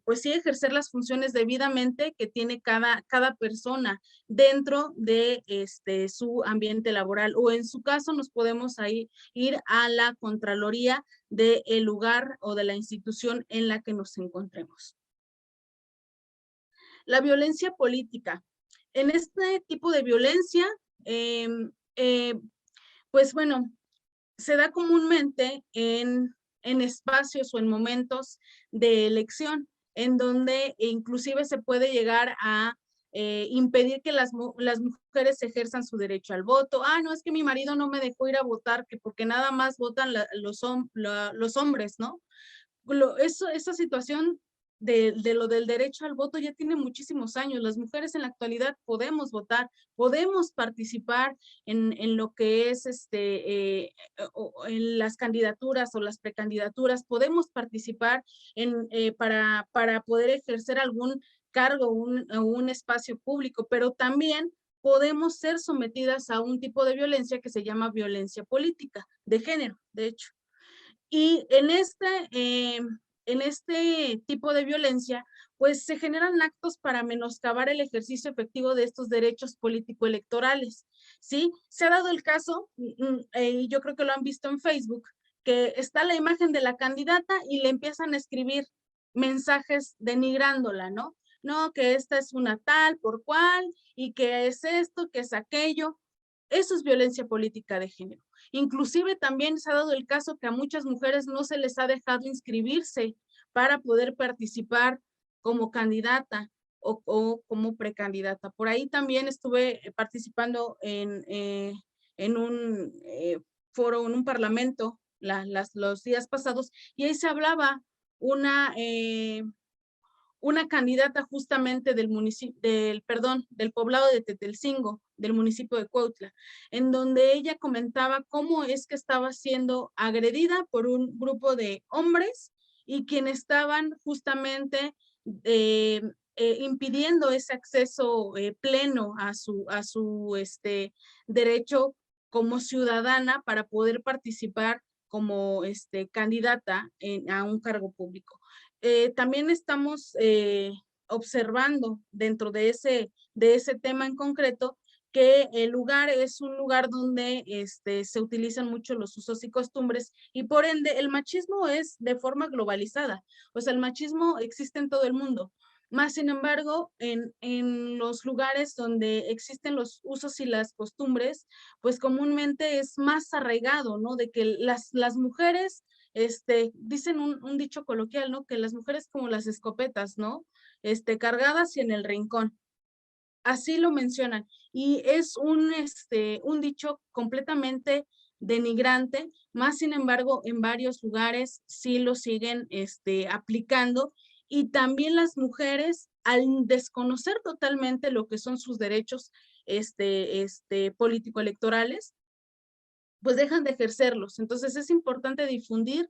Speaker 2: pues sí, ejercer las funciones debidamente que tiene cada persona dentro de su ambiente laboral, o en su caso nos podemos ir a la Contraloría del lugar o de la institución en la que nos encontremos. La violencia política. En este tipo de violencia, pues bueno, se da comúnmente en espacios o en momentos de elección, en donde inclusive se puede llegar a impedir que las mujeres ejerzan su derecho al voto. No, es que mi marido no me dejó ir a votar, que porque nada más votan los hombres, ¿no? esa situación de lo del derecho al voto ya tiene muchísimos años. Las mujeres en la actualidad podemos votar, podemos participar en lo que es en las candidaturas o las precandidaturas, podemos participar para poder ejercer algún cargo o un espacio público, pero también podemos ser sometidas a un tipo de violencia que se llama violencia política, de género, de hecho. Y en este tipo de violencia, pues se generan actos para menoscabar el ejercicio efectivo de estos derechos político-electorales, ¿sí? Se ha dado el caso, y yo creo que lo han visto en Facebook, que está la imagen de la candidata y le empiezan a escribir mensajes denigrándola, ¿no? No, que esta es una tal por cual, y que es esto, que es aquello. Eso es violencia política de género. Inclusive también se ha dado el caso que a muchas mujeres no se les ha dejado inscribirse para poder participar como candidata o como precandidata. Por ahí también estuve participando en un foro, en un parlamento los días pasados, y ahí se hablaba una una candidata justamente del municipio, del poblado de Tetelcingo, del municipio de Cuautla, en donde ella comentaba cómo es que estaba siendo agredida por un grupo de hombres y quienes estaban justamente impidiendo ese acceso pleno a su derecho como ciudadana para poder participar como candidata a un cargo público. También estamos observando dentro de ese tema en concreto que el lugar es un lugar donde se utilizan mucho los usos y costumbres y por ende el machismo es de forma globalizada. O sea, el machismo existe en todo el mundo. Más sin embargo, en los lugares donde existen los usos y las costumbres, pues comúnmente es más arraigado, ¿no? De que las mujeres dicen un dicho coloquial, ¿no? Que las mujeres como las escopetas, ¿no? Cargadas y en el rincón. Así lo mencionan. Y es un dicho completamente denigrante, más sin embargo, en varios lugares sí lo siguen aplicando. Y también las mujeres, al desconocer totalmente lo que son sus derechos político-electorales, pues dejan de ejercerlos. Entonces es importante difundir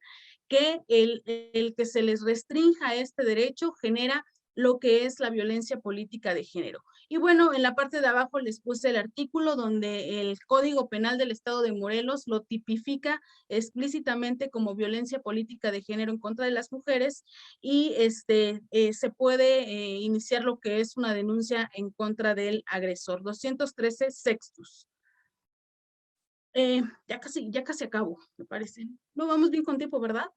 Speaker 2: que el que se les restrinja este derecho genera lo que es la violencia política de género. Y bueno, en la parte de abajo les puse el artículo donde el Código Penal del Estado de Morelos lo tipifica explícitamente como violencia política de género en contra de las mujeres y se puede iniciar lo que es una denuncia en contra del agresor. 213 sextus. Ya casi acabo, me parece. No vamos bien con tiempo, ¿verdad?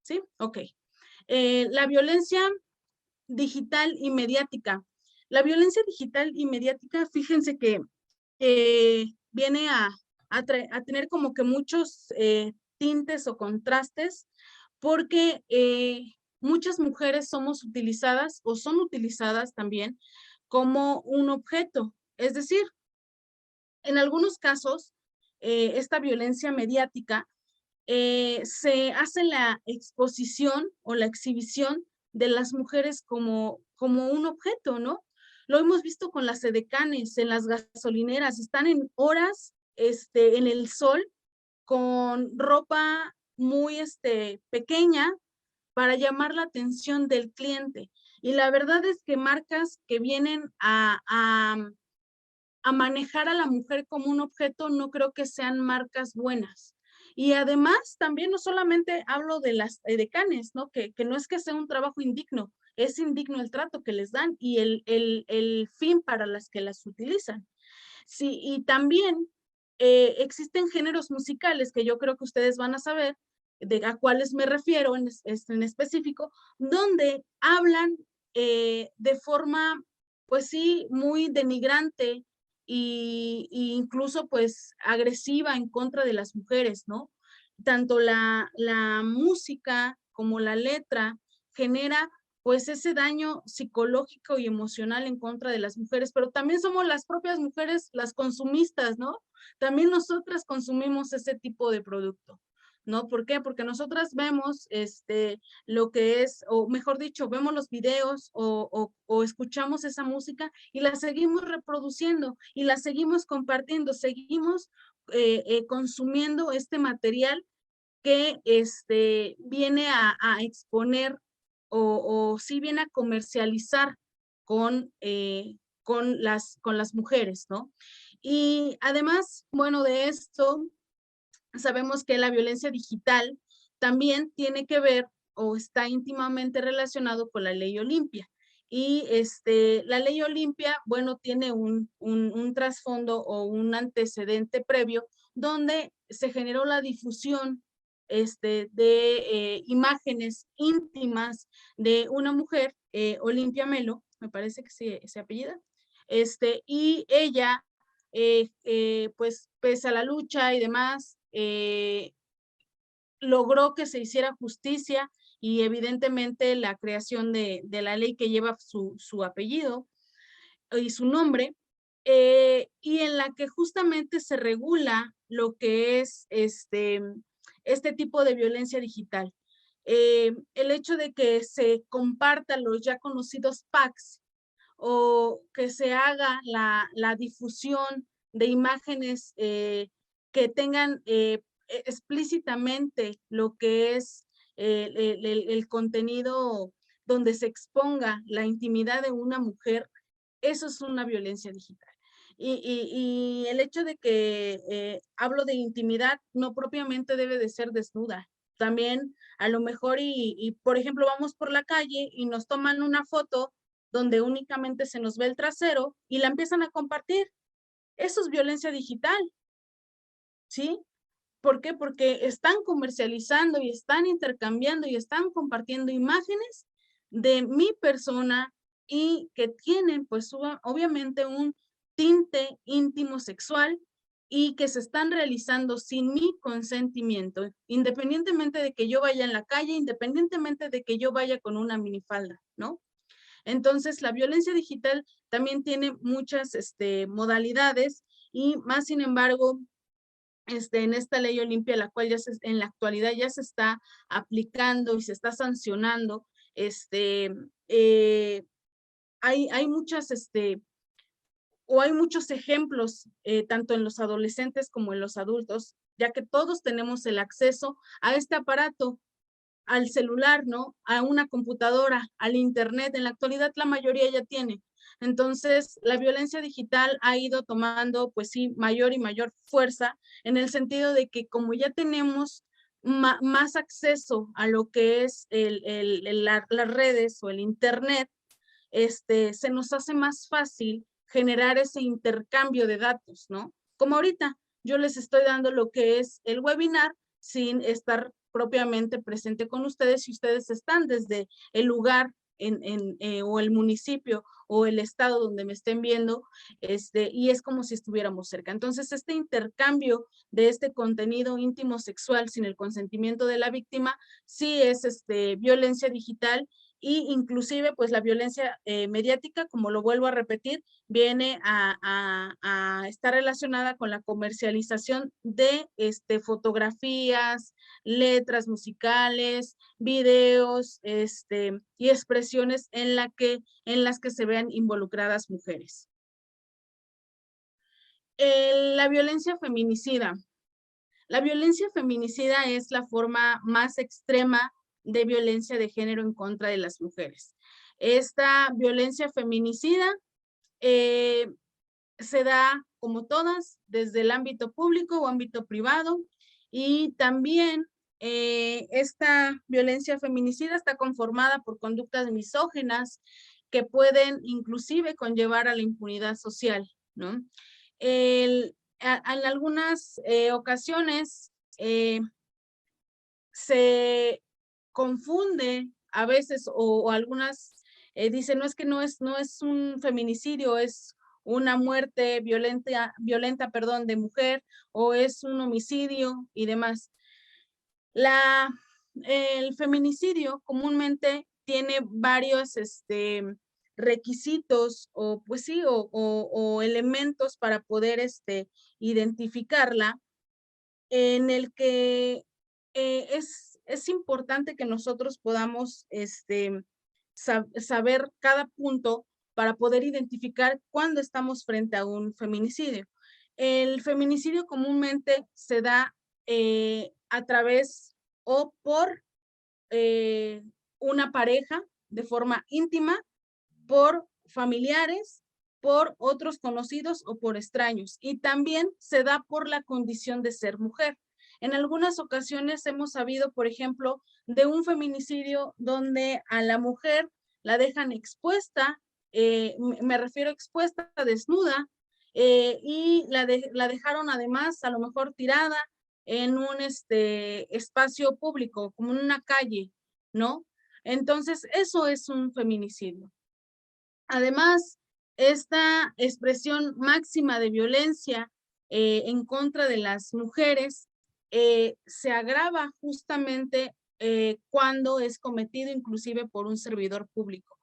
Speaker 2: ¿Sí? Ok. La violencia digital y mediática. La violencia digital y mediática, fíjense que viene a tener como que muchos tintes o contrastes, porque muchas mujeres somos utilizadas o son utilizadas también como un objeto. Es decir, en algunos casos, esta violencia mediática se hace la exposición o la exhibición de las mujeres como un objeto, ¿no? Lo hemos visto con las edecanes, en las gasolineras, están en horas en el sol con ropa muy pequeña para llamar la atención del cliente. Y la verdad es que marcas que vienen a manejar a la mujer como un objeto, no creo que sean marcas buenas. Y además, también no solamente hablo de las edecanes, ¿no? Que no es que sea un trabajo indigno, es indigno el trato que les dan y el fin para las que las utilizan. Sí, y también existen géneros musicales que yo creo que ustedes van a saber a cuáles me refiero en específico, donde hablan de forma, pues sí, muy denigrante y incluso pues agresiva en contra de las mujeres, ¿no? Tanto la música como la letra genera pues ese daño psicológico y emocional en contra de las mujeres, pero también somos las propias mujeres las consumistas, ¿no? También nosotras consumimos ese tipo de producto. ¿no? ¿Por qué? Porque nosotras vemos lo que es, o mejor dicho, vemos los videos o escuchamos esa música y la seguimos reproduciendo y la seguimos compartiendo, seguimos consumiendo este material que viene a exponer o sí viene a comercializar con las mujeres, ¿no? Y además, bueno, de esto, sabemos que la violencia digital también tiene que ver o está íntimamente relacionado con la ley Olimpia. Y la ley Olimpia, bueno, tiene un trasfondo o un antecedente previo donde se generó la difusión de imágenes íntimas de una mujer, Olimpia Melo, me parece que se apellida, y ella, pues pese a la lucha y demás, logró que se hiciera justicia y evidentemente la creación de la ley que lleva su apellido y su nombre, y en la que justamente se regula lo que es este tipo de violencia digital. El hecho de que se compartan los ya conocidos packs o que se haga la difusión de imágenes que tengan explícitamente lo que es el contenido donde se exponga la intimidad de una mujer, eso es una violencia digital. Y el hecho de que hablo de intimidad no propiamente debe de ser desnuda. También a lo mejor por ejemplo, vamos por la calle y nos toman una foto donde únicamente se nos ve el trasero y la empiezan a compartir. Eso es violencia digital, ¿sí? ¿Por qué? Porque están comercializando y están intercambiando y están compartiendo imágenes de mi persona y que tienen pues obviamente un tinte íntimo sexual y que se están realizando sin mi consentimiento, independientemente de que yo vaya en la calle, independientemente de que yo vaya con una minifalda, ¿no? Entonces, la violencia digital también tiene muchas modalidades y más sin embargo, en esta ley Olimpia, la cual en la actualidad ya se está aplicando y se está sancionando, hay muchas, o hay muchos ejemplos, tanto en los adolescentes como en los adultos, ya que todos tenemos el acceso a este aparato, al celular, ¿no? A una computadora, al internet. En la actualidad la mayoría ya tiene. Entonces, la violencia digital ha ido tomando, pues sí, mayor y mayor fuerza en el sentido de que como ya tenemos más acceso a lo que es las redes o el internet, se nos hace más fácil generar ese intercambio de datos, ¿no? Como ahorita, yo les estoy dando lo que es el webinar sin estar propiamente presente con ustedes si ustedes están desde el lugar o el municipio o el estado donde me estén viendo, y es como si estuviéramos cerca. Entonces, este intercambio de este contenido íntimo sexual sin el consentimiento de la víctima, sí es violencia digital y inclusive pues la violencia mediática, como lo vuelvo a repetir, viene a estar relacionada con la comercialización de fotografías, letras musicales, videos y expresiones en las que se vean involucradas mujeres. La violencia feminicida. La violencia feminicida es la forma más extrema de violencia de género en contra de las mujeres. Esta violencia feminicida se da, como todas, desde el ámbito público o ámbito privado, y también esta violencia feminicida está conformada por conductas misóginas que pueden inclusive conllevar a la impunidad social, ¿no? En algunas ocasiones se confunde a veces o algunas dicen, no es que no es un feminicidio, es una muerte violenta, perdón, de mujer, o es un homicidio y demás. El feminicidio comúnmente tiene varios requisitos o pues sí, o elementos para poder identificarla, en el que es importante que nosotros podamos saber cada punto para poder identificar cuándo estamos frente a un feminicidio. El feminicidio comúnmente se da a través o por una pareja de forma íntima, por familiares, por otros conocidos o por extraños. Y también se da por la condición de ser mujer. En algunas ocasiones hemos sabido, por ejemplo, de un feminicidio donde a la mujer la dejan expuesta, me refiero expuesta, desnuda, y la dejaron además a lo mejor tirada en un espacio público, como en una calle, ¿no? Entonces, eso es un feminicidio. Además, esta expresión máxima de violencia en contra de las mujeres se agrava justamente cuando es cometido inclusive por un servidor público,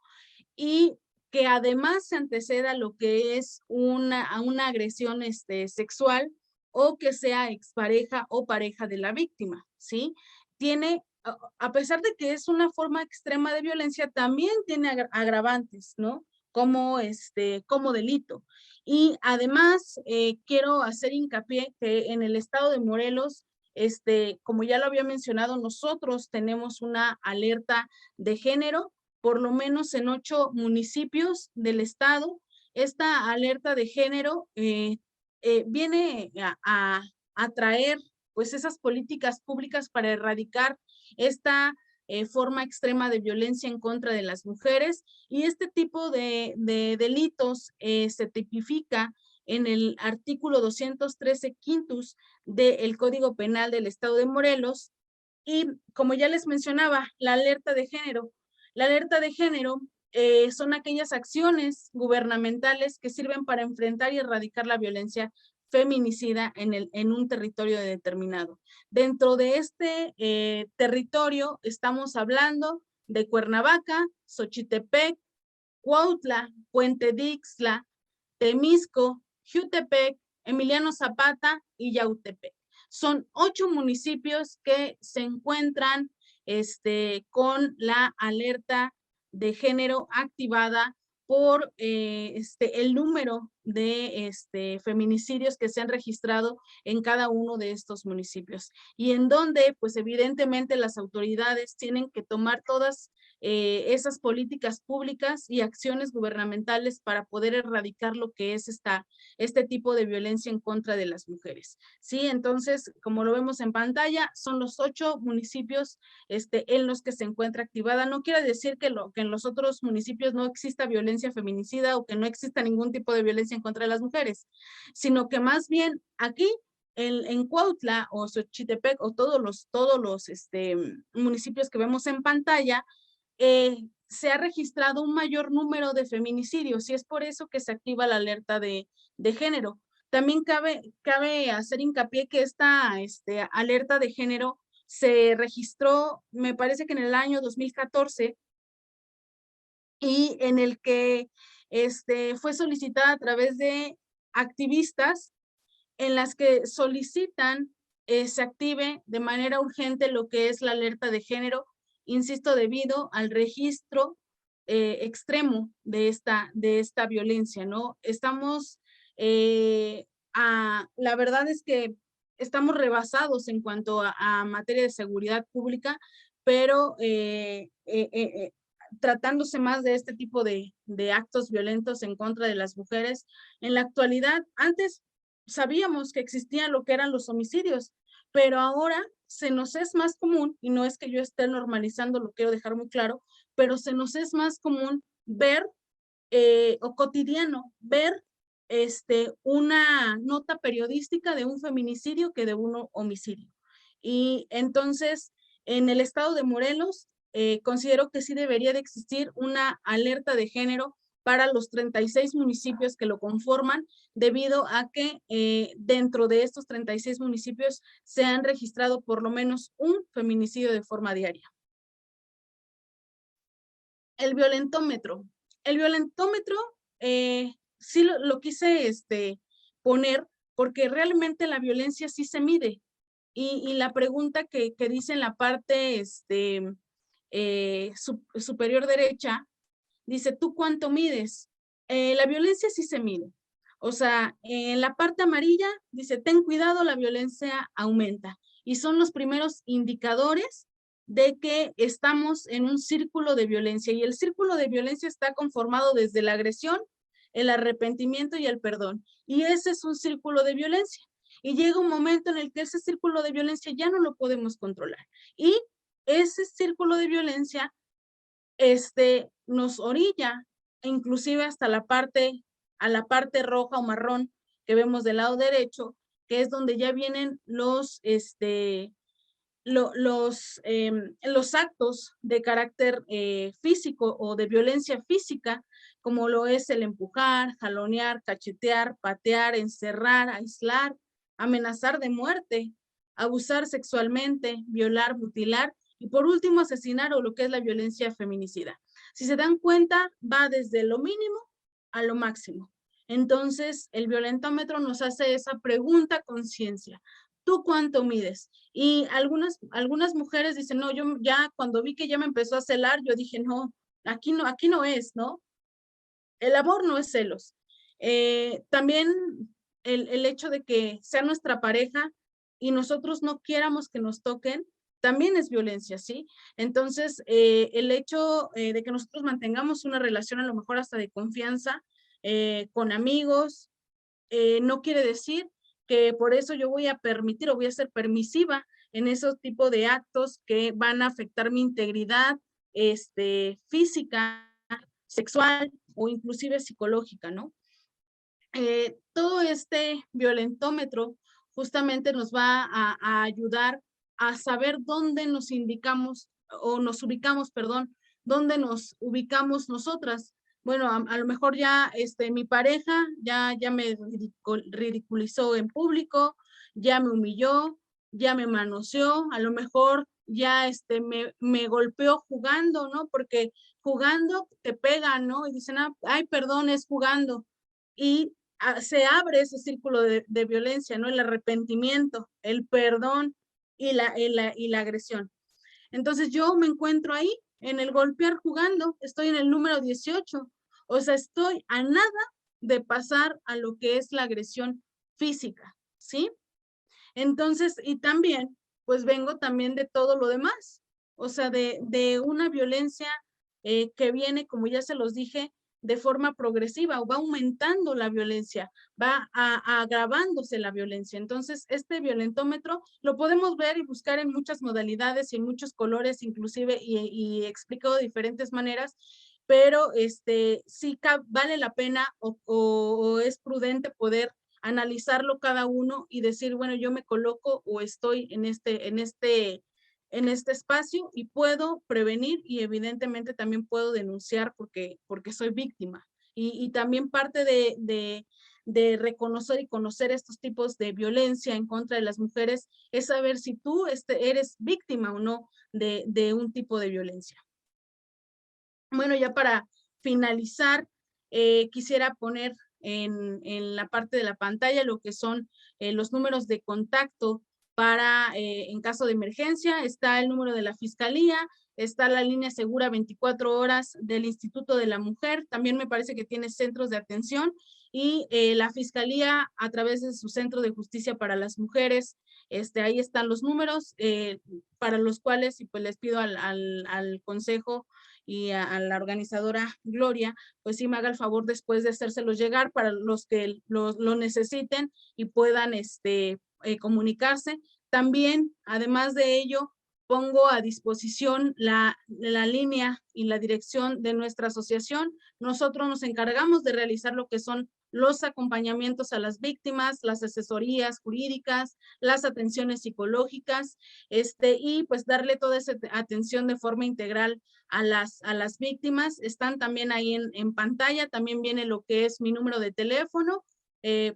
Speaker 2: y que además se anteceda lo que es una agresión sexual, o que sea expareja o pareja de la víctima, ¿sí? Tiene, a pesar de que es una forma extrema de violencia, también tiene agravantes, ¿no? Como delito. Y además, quiero hacer hincapié que en el estado de Morelos, como ya lo había mencionado, nosotros tenemos una alerta de género, por lo menos en 8 municipios del estado. Esta alerta de género viene a traer pues esas políticas públicas para erradicar esta forma extrema de violencia en contra de las mujeres, y este tipo de delitos se tipifica en el artículo 213 quintus del Código Penal del Estado de Morelos. Y como ya les mencionaba, la alerta de género. La alerta de género son aquellas acciones gubernamentales que sirven para enfrentar y erradicar la violencia feminicida en un territorio determinado. Dentro de este territorio estamos hablando de Cuernavaca, Xochitepec, Cuautla, Puente Dixtla, Temisco, Jutepec, Emiliano Zapata y Yautepec. Son 8 municipios que se encuentran con la alerta de género activada por el número de feminicidios que se han registrado en cada uno de estos municipios, y en donde pues evidentemente las autoridades tienen que tomar todas esas políticas públicas y acciones gubernamentales para poder erradicar lo que es este tipo de violencia en contra de las mujeres. Sí, entonces, como lo vemos en pantalla, son los 8 municipios en los que se encuentra activada. No quiere decir que en los otros municipios no exista violencia feminicida o que no exista ningún tipo de violencia en contra de las mujeres, sino que más bien aquí en Cuautla o Xochitepec o todos los municipios que vemos en pantalla, se ha registrado un mayor número de feminicidios, y es por eso que se activa la alerta de género. También cabe hacer hincapié que esta alerta de género se registró, me parece que en el año 2014, y en el que fue solicitada a través de activistas en las que solicitan se active de manera urgente lo que es la alerta de género, insisto, debido al registro extremo de esta violencia, ¿no? La verdad es que estamos rebasados en cuanto a materia de seguridad pública, pero tratándose más de este tipo de actos violentos en contra de las mujeres, en la actualidad, antes sabíamos que existían lo que eran los homicidios, pero ahora se nos es más común, y no es que yo esté normalizando, lo quiero dejar muy claro, pero se nos es más común ver o cotidiano ver una nota periodística de un feminicidio que de un homicidio. Y entonces, en el estado de Morelos, considero que sí debería de existir una alerta de género para los 36 municipios que lo conforman, debido a que dentro de estos 36 municipios se han registrado por lo menos un feminicidio de forma diaria. El violentómetro. El violentómetro sí lo quise poner porque realmente la violencia sí se mide. Y la pregunta que dice en la parte superior derecha, dice, ¿tú cuánto mides? La violencia sí se mide. O sea, en la parte amarilla dice, ten cuidado, la violencia aumenta. Y son los primeros indicadores de que estamos en un círculo de violencia. Y el círculo de violencia está conformado desde la agresión, el arrepentimiento y el perdón. Y ese es un círculo de violencia. Y llega un momento en el que ese círculo de violencia ya no lo podemos controlar. Y ese círculo de violencia nos orilla, inclusive hasta a la parte roja o marrón que vemos del lado derecho, que es donde ya vienen los actos de carácter físico o de violencia física, como lo es el empujar, jalonear, cachetear, patear, encerrar, aislar, amenazar de muerte, abusar sexualmente, violar, mutilar y por último asesinar o lo que es la violencia feminicida. Si se dan cuenta, va desde lo mínimo a lo máximo. Entonces, el violentómetro nos hace esa pregunta conciencia. ¿Tú cuánto mides? Y algunas mujeres dicen, no, yo ya cuando vi que ya me empezó a celar, yo dije, no, aquí no es, ¿no? El amor no es celos. También el hecho de que sea nuestra pareja y nosotros no quieramos que nos toquen, también es violencia, ¿sí? Entonces, el hecho de que nosotros mantengamos una relación a lo mejor hasta de confianza con amigos, no quiere decir que por eso yo voy a permitir o voy a ser permisiva en esos tipos de actos que van a afectar mi integridad física, sexual o inclusive psicológica, ¿no? Todo este violentómetro justamente nos va a ayudar a saber dónde nos indicamos o nos ubicamos, perdón, dónde nos ubicamos nosotras. Bueno, a lo mejor ya mi pareja ya me ridiculizó en público, ya me humilló, ya me manoseó, a lo mejor ya me golpeó jugando, ¿no? Porque jugando te pegan, ¿no? Y dicen, ay, perdón, es jugando. Y se abre ese círculo de violencia, ¿no? El arrepentimiento, el perdón y la agresión. Entonces yo me encuentro ahí en el golpear jugando, estoy en el número 18, o sea, estoy a nada de pasar a lo que es la agresión física, ¿sí? Entonces, y también, pues vengo también de todo lo demás, o sea, de una violencia que viene, como ya se los dije, de forma progresiva o va aumentando la violencia, va agravándose la violencia. Entonces, este violentómetro lo podemos ver y buscar en muchas modalidades y en muchos colores, inclusive, y explicado de diferentes maneras, pero sí vale la pena o es prudente poder analizarlo cada uno y decir, bueno, yo me coloco o estoy en este espacio y puedo prevenir y evidentemente también puedo denunciar porque soy víctima. Y también parte de reconocer y conocer estos tipos de violencia en contra de las mujeres es saber si tú eres víctima o no de un tipo de violencia. Bueno, ya para finalizar, quisiera poner en la parte de la pantalla lo que son los números de contacto para, en caso de emergencia, está el número de la Fiscalía, está la línea segura 24 horas del Instituto de la Mujer, también me parece que tiene centros de atención y la Fiscalía a través de su Centro de Justicia para las Mujeres, ahí están los números para los cuales, y pues les pido al Consejo y a la organizadora Gloria, pues sí me haga el favor después de hacérselos llegar para los que lo necesiten y puedan comunicarse. También, además de ello, pongo a disposición la línea y la dirección de nuestra asociación. Nosotros nos encargamos de realizar lo que son los acompañamientos a las víctimas, las asesorías jurídicas, las atenciones psicológicas, y pues darle toda esa atención de forma integral a las víctimas. Están también ahí en pantalla, también viene lo que es mi número de teléfono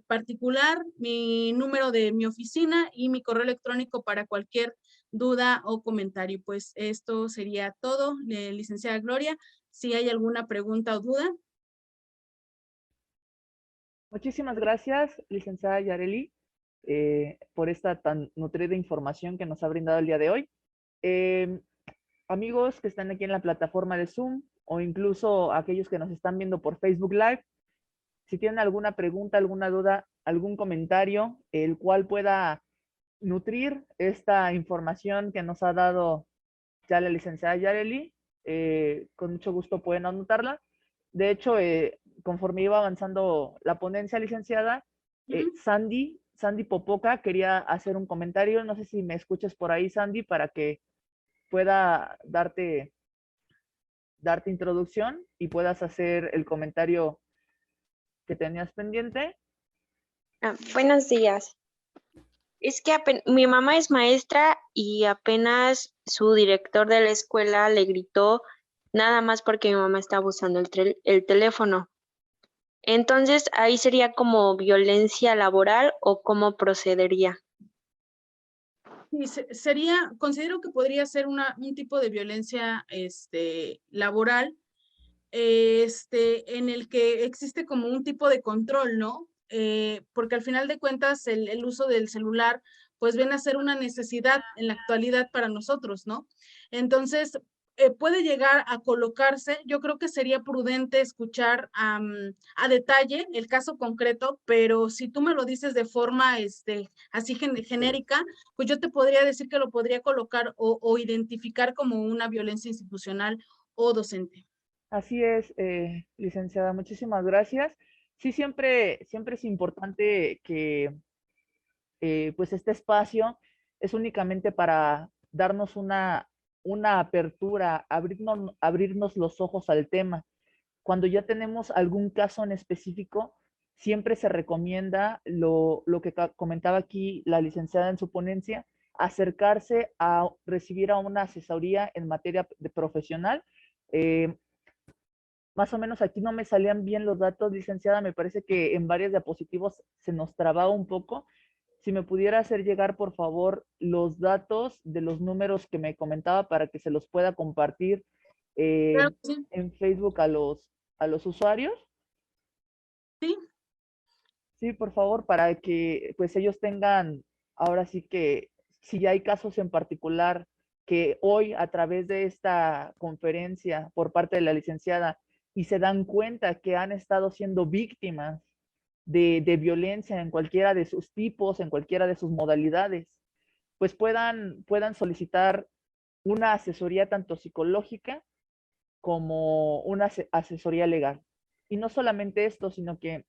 Speaker 2: particular, mi número de mi oficina y mi correo electrónico para cualquier duda o comentario. Pues esto sería todo, licenciada Gloria. Si hay alguna pregunta o duda.
Speaker 1: Muchísimas gracias, licenciada Yareli. por esta tan nutrida información que nos ha brindado el día de hoy. Eh, Amigos que están aquí en la plataforma de Zoom o incluso aquellos que nos están viendo por Facebook Live, si tienen alguna pregunta, alguna duda, algún comentario, el cual pueda nutrir esta información que nos ha dado ya la licenciada Yareli, con mucho gusto pueden anotarla. De hecho, conforme iba avanzando la ponencia, licenciada, Sandy Popoca quería hacer un comentario. No sé si me escuchas por ahí, Sandy, para que pueda darte introducción y puedas hacer el comentario que tenías pendiente.
Speaker 3: Buenos días. Es que mi mamá es maestra y apenas su director de la escuela le gritó nada más porque mi mamá estaba usando el teléfono. Entonces, ahí sería como violencia laboral o cómo procedería.
Speaker 2: Sí, considero que podría ser un tipo de violencia laboral, en el que existe como un tipo de control, ¿no? Porque al final de cuentas el uso del celular pues viene a ser una necesidad en la actualidad para nosotros, ¿no? Entonces, puede llegar a colocarse, yo creo que sería prudente escuchar a detalle el caso concreto, pero si tú me lo dices de forma así genérica, pues yo te podría decir que lo podría colocar o identificar como una violencia institucional o docente.
Speaker 1: Así es, licenciada, muchísimas gracias. Sí, siempre es importante que pues este espacio es únicamente para darnos una apertura, abrirnos los ojos al tema. Cuando ya tenemos algún caso en específico, siempre se recomienda lo que comentaba aquí la licenciada en su ponencia, acercarse a recibir a una asesoría en materia de profesional. Eh, Más o menos aquí no me salían bien los datos, licenciada, me parece que en varias diapositivas se nos trababa un poco. Si me pudiera hacer llegar, por favor, los datos de los números que me comentaba para que se los pueda compartir
Speaker 2: Claro que sí.
Speaker 1: en Facebook a los usuarios.
Speaker 2: Sí.
Speaker 1: Sí, por favor, para que pues ellos tengan, ahora sí que si ya hay casos en particular que hoy a través de esta conferencia por parte de la licenciada y se dan cuenta que han estado siendo víctimas de violencia en cualquiera de sus tipos, en cualquiera de sus modalidades, pues puedan solicitar una asesoría tanto psicológica como una asesoría legal. Y no solamente esto, sino que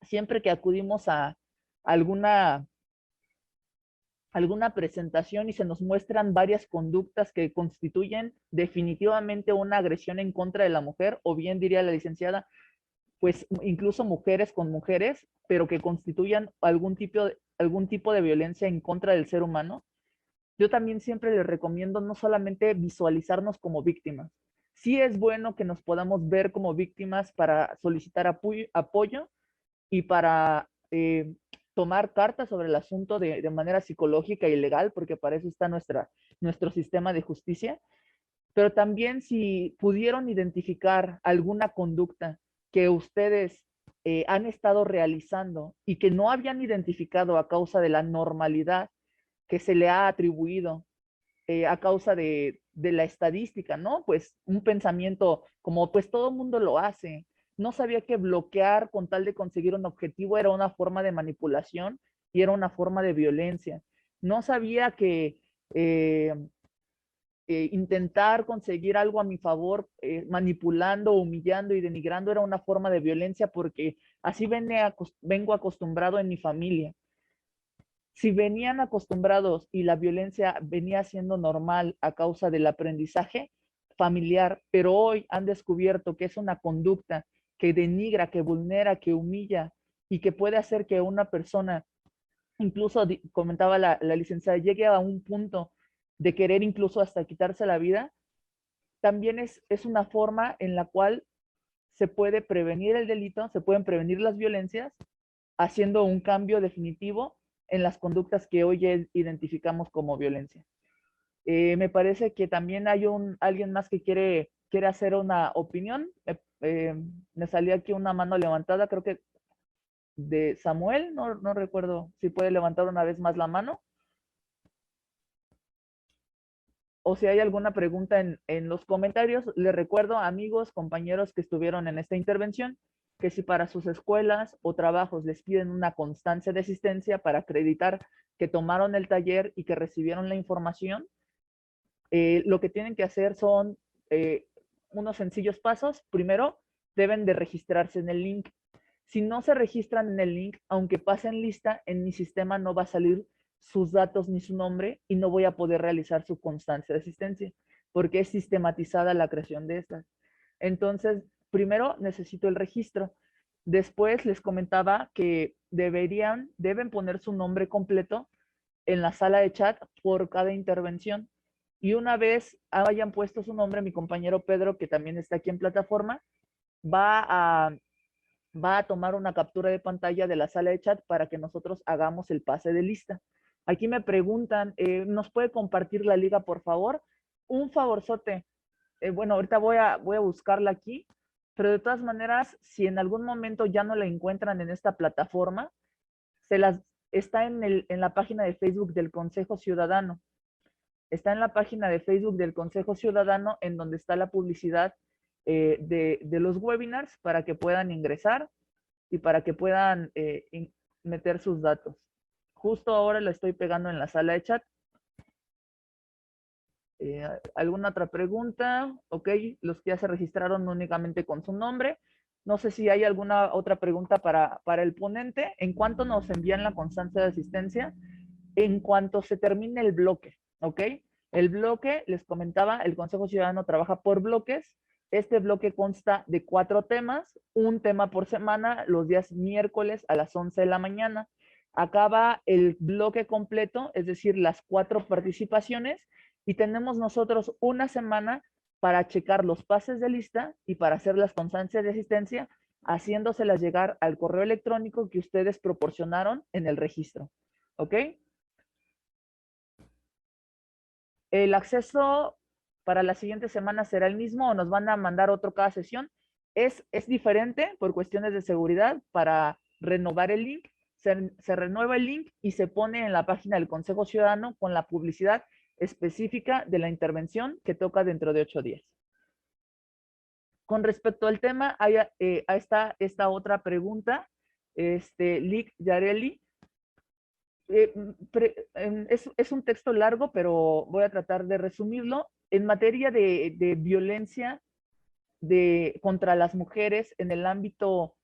Speaker 1: siempre que acudimos a alguna, alguna presentación y se nos muestran varias conductas que constituyen definitivamente una agresión en contra de la mujer, o bien diría la licenciada, pues incluso mujeres con mujeres, pero que constituyan algún tipo de violencia en contra del ser humano, yo también siempre les recomiendo no solamente visualizarnos como víctimas. Sí es bueno que nos podamos ver como víctimas para solicitar apoyo y para tomar cartas sobre el asunto de manera psicológica y legal, porque para eso está nuestro sistema de justicia. Pero también si pudieron identificar alguna conducta que ustedes han estado realizando y que no habían identificado a causa de la normalidad que se le ha atribuido a causa de la estadística, ¿no? Pues un pensamiento como pues todo el mundo lo hace. No sabía que bloquear con tal de conseguir un objetivo era una forma de manipulación y era una forma de violencia. No sabía que intentar conseguir algo a mi favor, manipulando, humillando y denigrando era una forma de violencia porque así vengo acostumbrado en mi familia. Si venían acostumbrados y la violencia venía siendo normal a causa del aprendizaje familiar, pero hoy han descubierto que es una conducta que denigra, que vulnera, que humilla y que puede hacer que una persona, incluso comentaba la licenciada, llegue a un punto de querer incluso hasta quitarse la vida, también es una forma en la cual se puede prevenir el delito, se pueden prevenir las violencias, haciendo un cambio definitivo en las conductas que hoy identificamos como violencia. Me parece que también hay alguien más que quiere hacer una opinión. Me salió aquí una mano levantada, creo que de Samuel, no recuerdo si puede levantar una vez más la mano. O si hay alguna pregunta en los comentarios. Les recuerdo, amigos, compañeros que estuvieron en esta intervención, que si para sus escuelas o trabajos les piden una constancia de asistencia para acreditar que tomaron el taller y que recibieron la información, lo que tienen que hacer son unos sencillos pasos. Primero, deben de registrarse en el link. Si no se registran en el link, aunque pasen lista, en mi sistema no va a salir sus datos ni su nombre y no voy a poder realizar su constancia de asistencia porque es sistematizada la creación de estas. Entonces, primero necesito el registro. Después les comentaba que deben poner su nombre completo en la sala de chat por cada intervención. Y una vez hayan puesto su nombre, mi compañero Pedro, que también está aquí en plataforma, va a tomar una captura de pantalla de la sala de chat para que nosotros hagamos el pase de lista. Aquí me preguntan, ¿nos puede compartir la liga, por favor? Un favorzote. Bueno, ahorita voy a buscarla aquí, pero de todas maneras, si en algún momento ya no la encuentran en esta plataforma, está en la página de Facebook del Consejo Ciudadano. Está en la página de Facebook del Consejo Ciudadano, en donde está la publicidad de los webinars para que puedan ingresar y para que puedan meter sus datos. Justo ahora la estoy pegando en la sala de chat. ¿Alguna otra pregunta? Ok, los que ya se registraron únicamente con su nombre. No sé si hay alguna otra pregunta para el ponente. En cuanto nos envían la constancia de asistencia, en cuanto se termine el bloque, ¿ok? El bloque, les comentaba, el Consejo Ciudadano trabaja por bloques. Este bloque consta de 4 temas, un tema por semana, los días miércoles a las 11 de la mañana. Acaba el bloque completo, es decir, las 4 participaciones, y tenemos nosotros una semana para checar los pases de lista y para hacer las constancias de asistencia, haciéndoselas llegar al correo electrónico que ustedes proporcionaron en el registro. ¿Ok? El acceso para la siguiente semana será el mismo o nos van a mandar otro cada sesión. Es diferente por cuestiones de seguridad. Para renovar el link, se renueva el link y se pone en la página del Consejo Ciudadano con la publicidad específica de la intervención que toca dentro de 8 días. Con respecto al tema, ahí está esta otra pregunta, Lick Yareli. Es un texto largo, pero voy a tratar de resumirlo. En materia de violencia contra las mujeres en el ámbito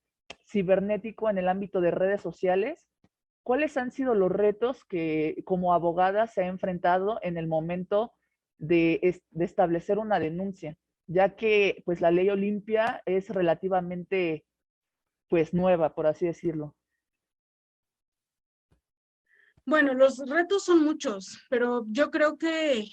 Speaker 1: cibernético, en el ámbito de redes sociales, ¿cuáles han sido los retos que como abogada se ha enfrentado en el momento de establecer una denuncia? Ya que pues la ley Olimpia es relativamente pues nueva, por así decirlo.
Speaker 2: Bueno, los retos son muchos, pero yo creo que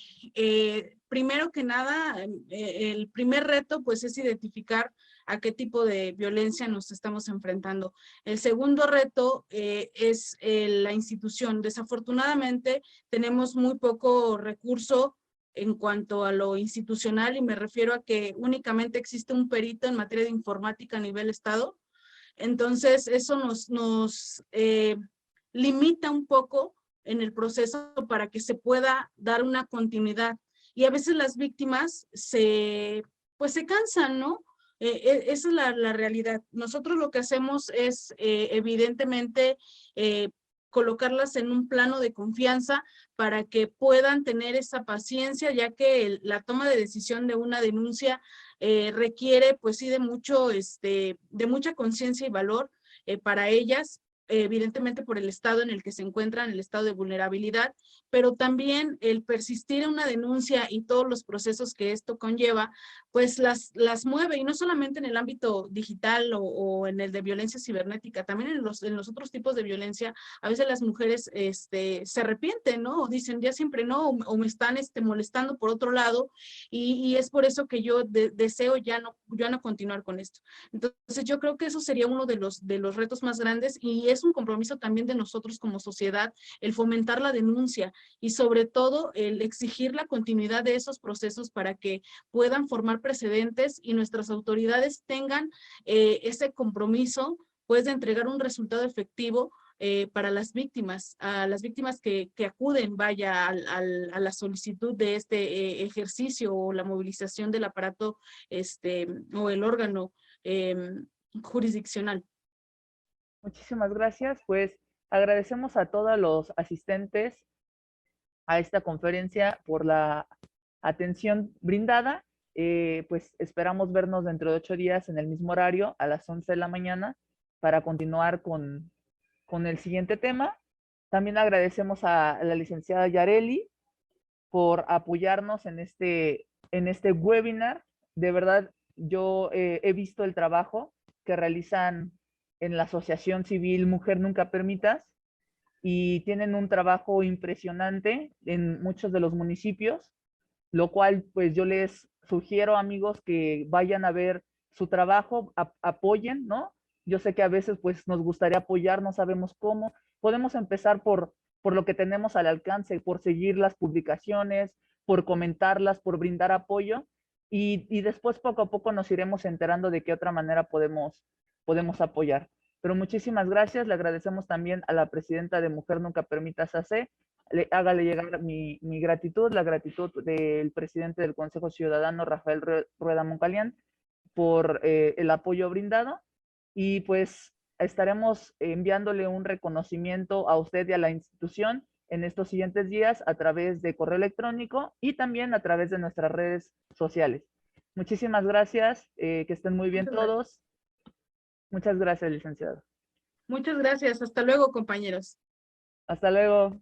Speaker 2: primero que nada, el primer reto pues es identificar a qué tipo de violencia nos estamos enfrentando. El segundo reto es la institución. Desafortunadamente tenemos muy poco recurso en cuanto a lo institucional y me refiero a que únicamente existe un perito en materia de informática a nivel estado. Entonces eso nos limita un poco en el proceso para que se pueda dar una continuidad. Y a veces las víctimas se cansan, ¿no? Esa es la realidad. Nosotros lo que hacemos es, evidentemente, colocarlas en un plano de confianza para que puedan tener esa paciencia, ya que la toma de decisión de una denuncia requiere, pues sí, de mucha conciencia y valor para ellas, evidentemente por el estado en el que se encuentran, el estado de vulnerabilidad, pero también el persistir en una denuncia y todos los procesos que esto conlleva, pues las mueve, y no solamente en el ámbito digital o en el de violencia cibernética, también en los otros tipos de violencia. A veces las mujeres se arrepienten, ¿no? O dicen ya siempre no, o me están molestando por otro lado, y es por eso que yo deseo ya no continuar con esto. Entonces yo creo que eso sería uno de los retos más grandes, y es un compromiso también de nosotros como sociedad, el fomentar la denuncia y sobre todo el exigir la continuidad de esos procesos para que puedan formar precedentes y nuestras autoridades tengan ese compromiso pues de entregar un resultado efectivo para las víctimas, a las víctimas que acuden, vaya, a la solicitud de este ejercicio o la movilización del aparato o el órgano jurisdiccional.
Speaker 1: Muchísimas gracias. Pues agradecemos a todos los asistentes a esta conferencia por la atención brindada. Pues esperamos vernos dentro de 8 días en el mismo horario a las 11 de la mañana para continuar con el siguiente tema. También agradecemos a la licenciada Yareli por apoyarnos en este webinar. De verdad, yo he visto el trabajo que realizan en la Asociación Civil Mujer Nunca Permitas y tienen un trabajo impresionante en muchos de los municipios, lo cual pues yo les sugiero, amigos, que vayan a ver su trabajo, apoyen, ¿no? Yo sé que a veces pues nos gustaría apoyar, no sabemos cómo. Podemos empezar por lo que tenemos al alcance, por seguir las publicaciones, por comentarlas, por brindar apoyo y después poco a poco nos iremos enterando de qué otra manera podemos apoyar. Pero muchísimas gracias, le agradecemos también a la presidenta de Mujer Nunca Permitas AC, hágale llegar mi gratitud, la gratitud del presidente del Consejo Ciudadano, Rafael Rueda Moncalián, por el apoyo brindado y pues estaremos enviándole un reconocimiento a usted y a la institución en estos siguientes días a través de correo electrónico y también a través de nuestras redes sociales. Muchísimas gracias, que estén muy bien todos. Muchas gracias, licenciado.
Speaker 2: Muchas gracias. Hasta luego, compañeros.
Speaker 1: Hasta luego.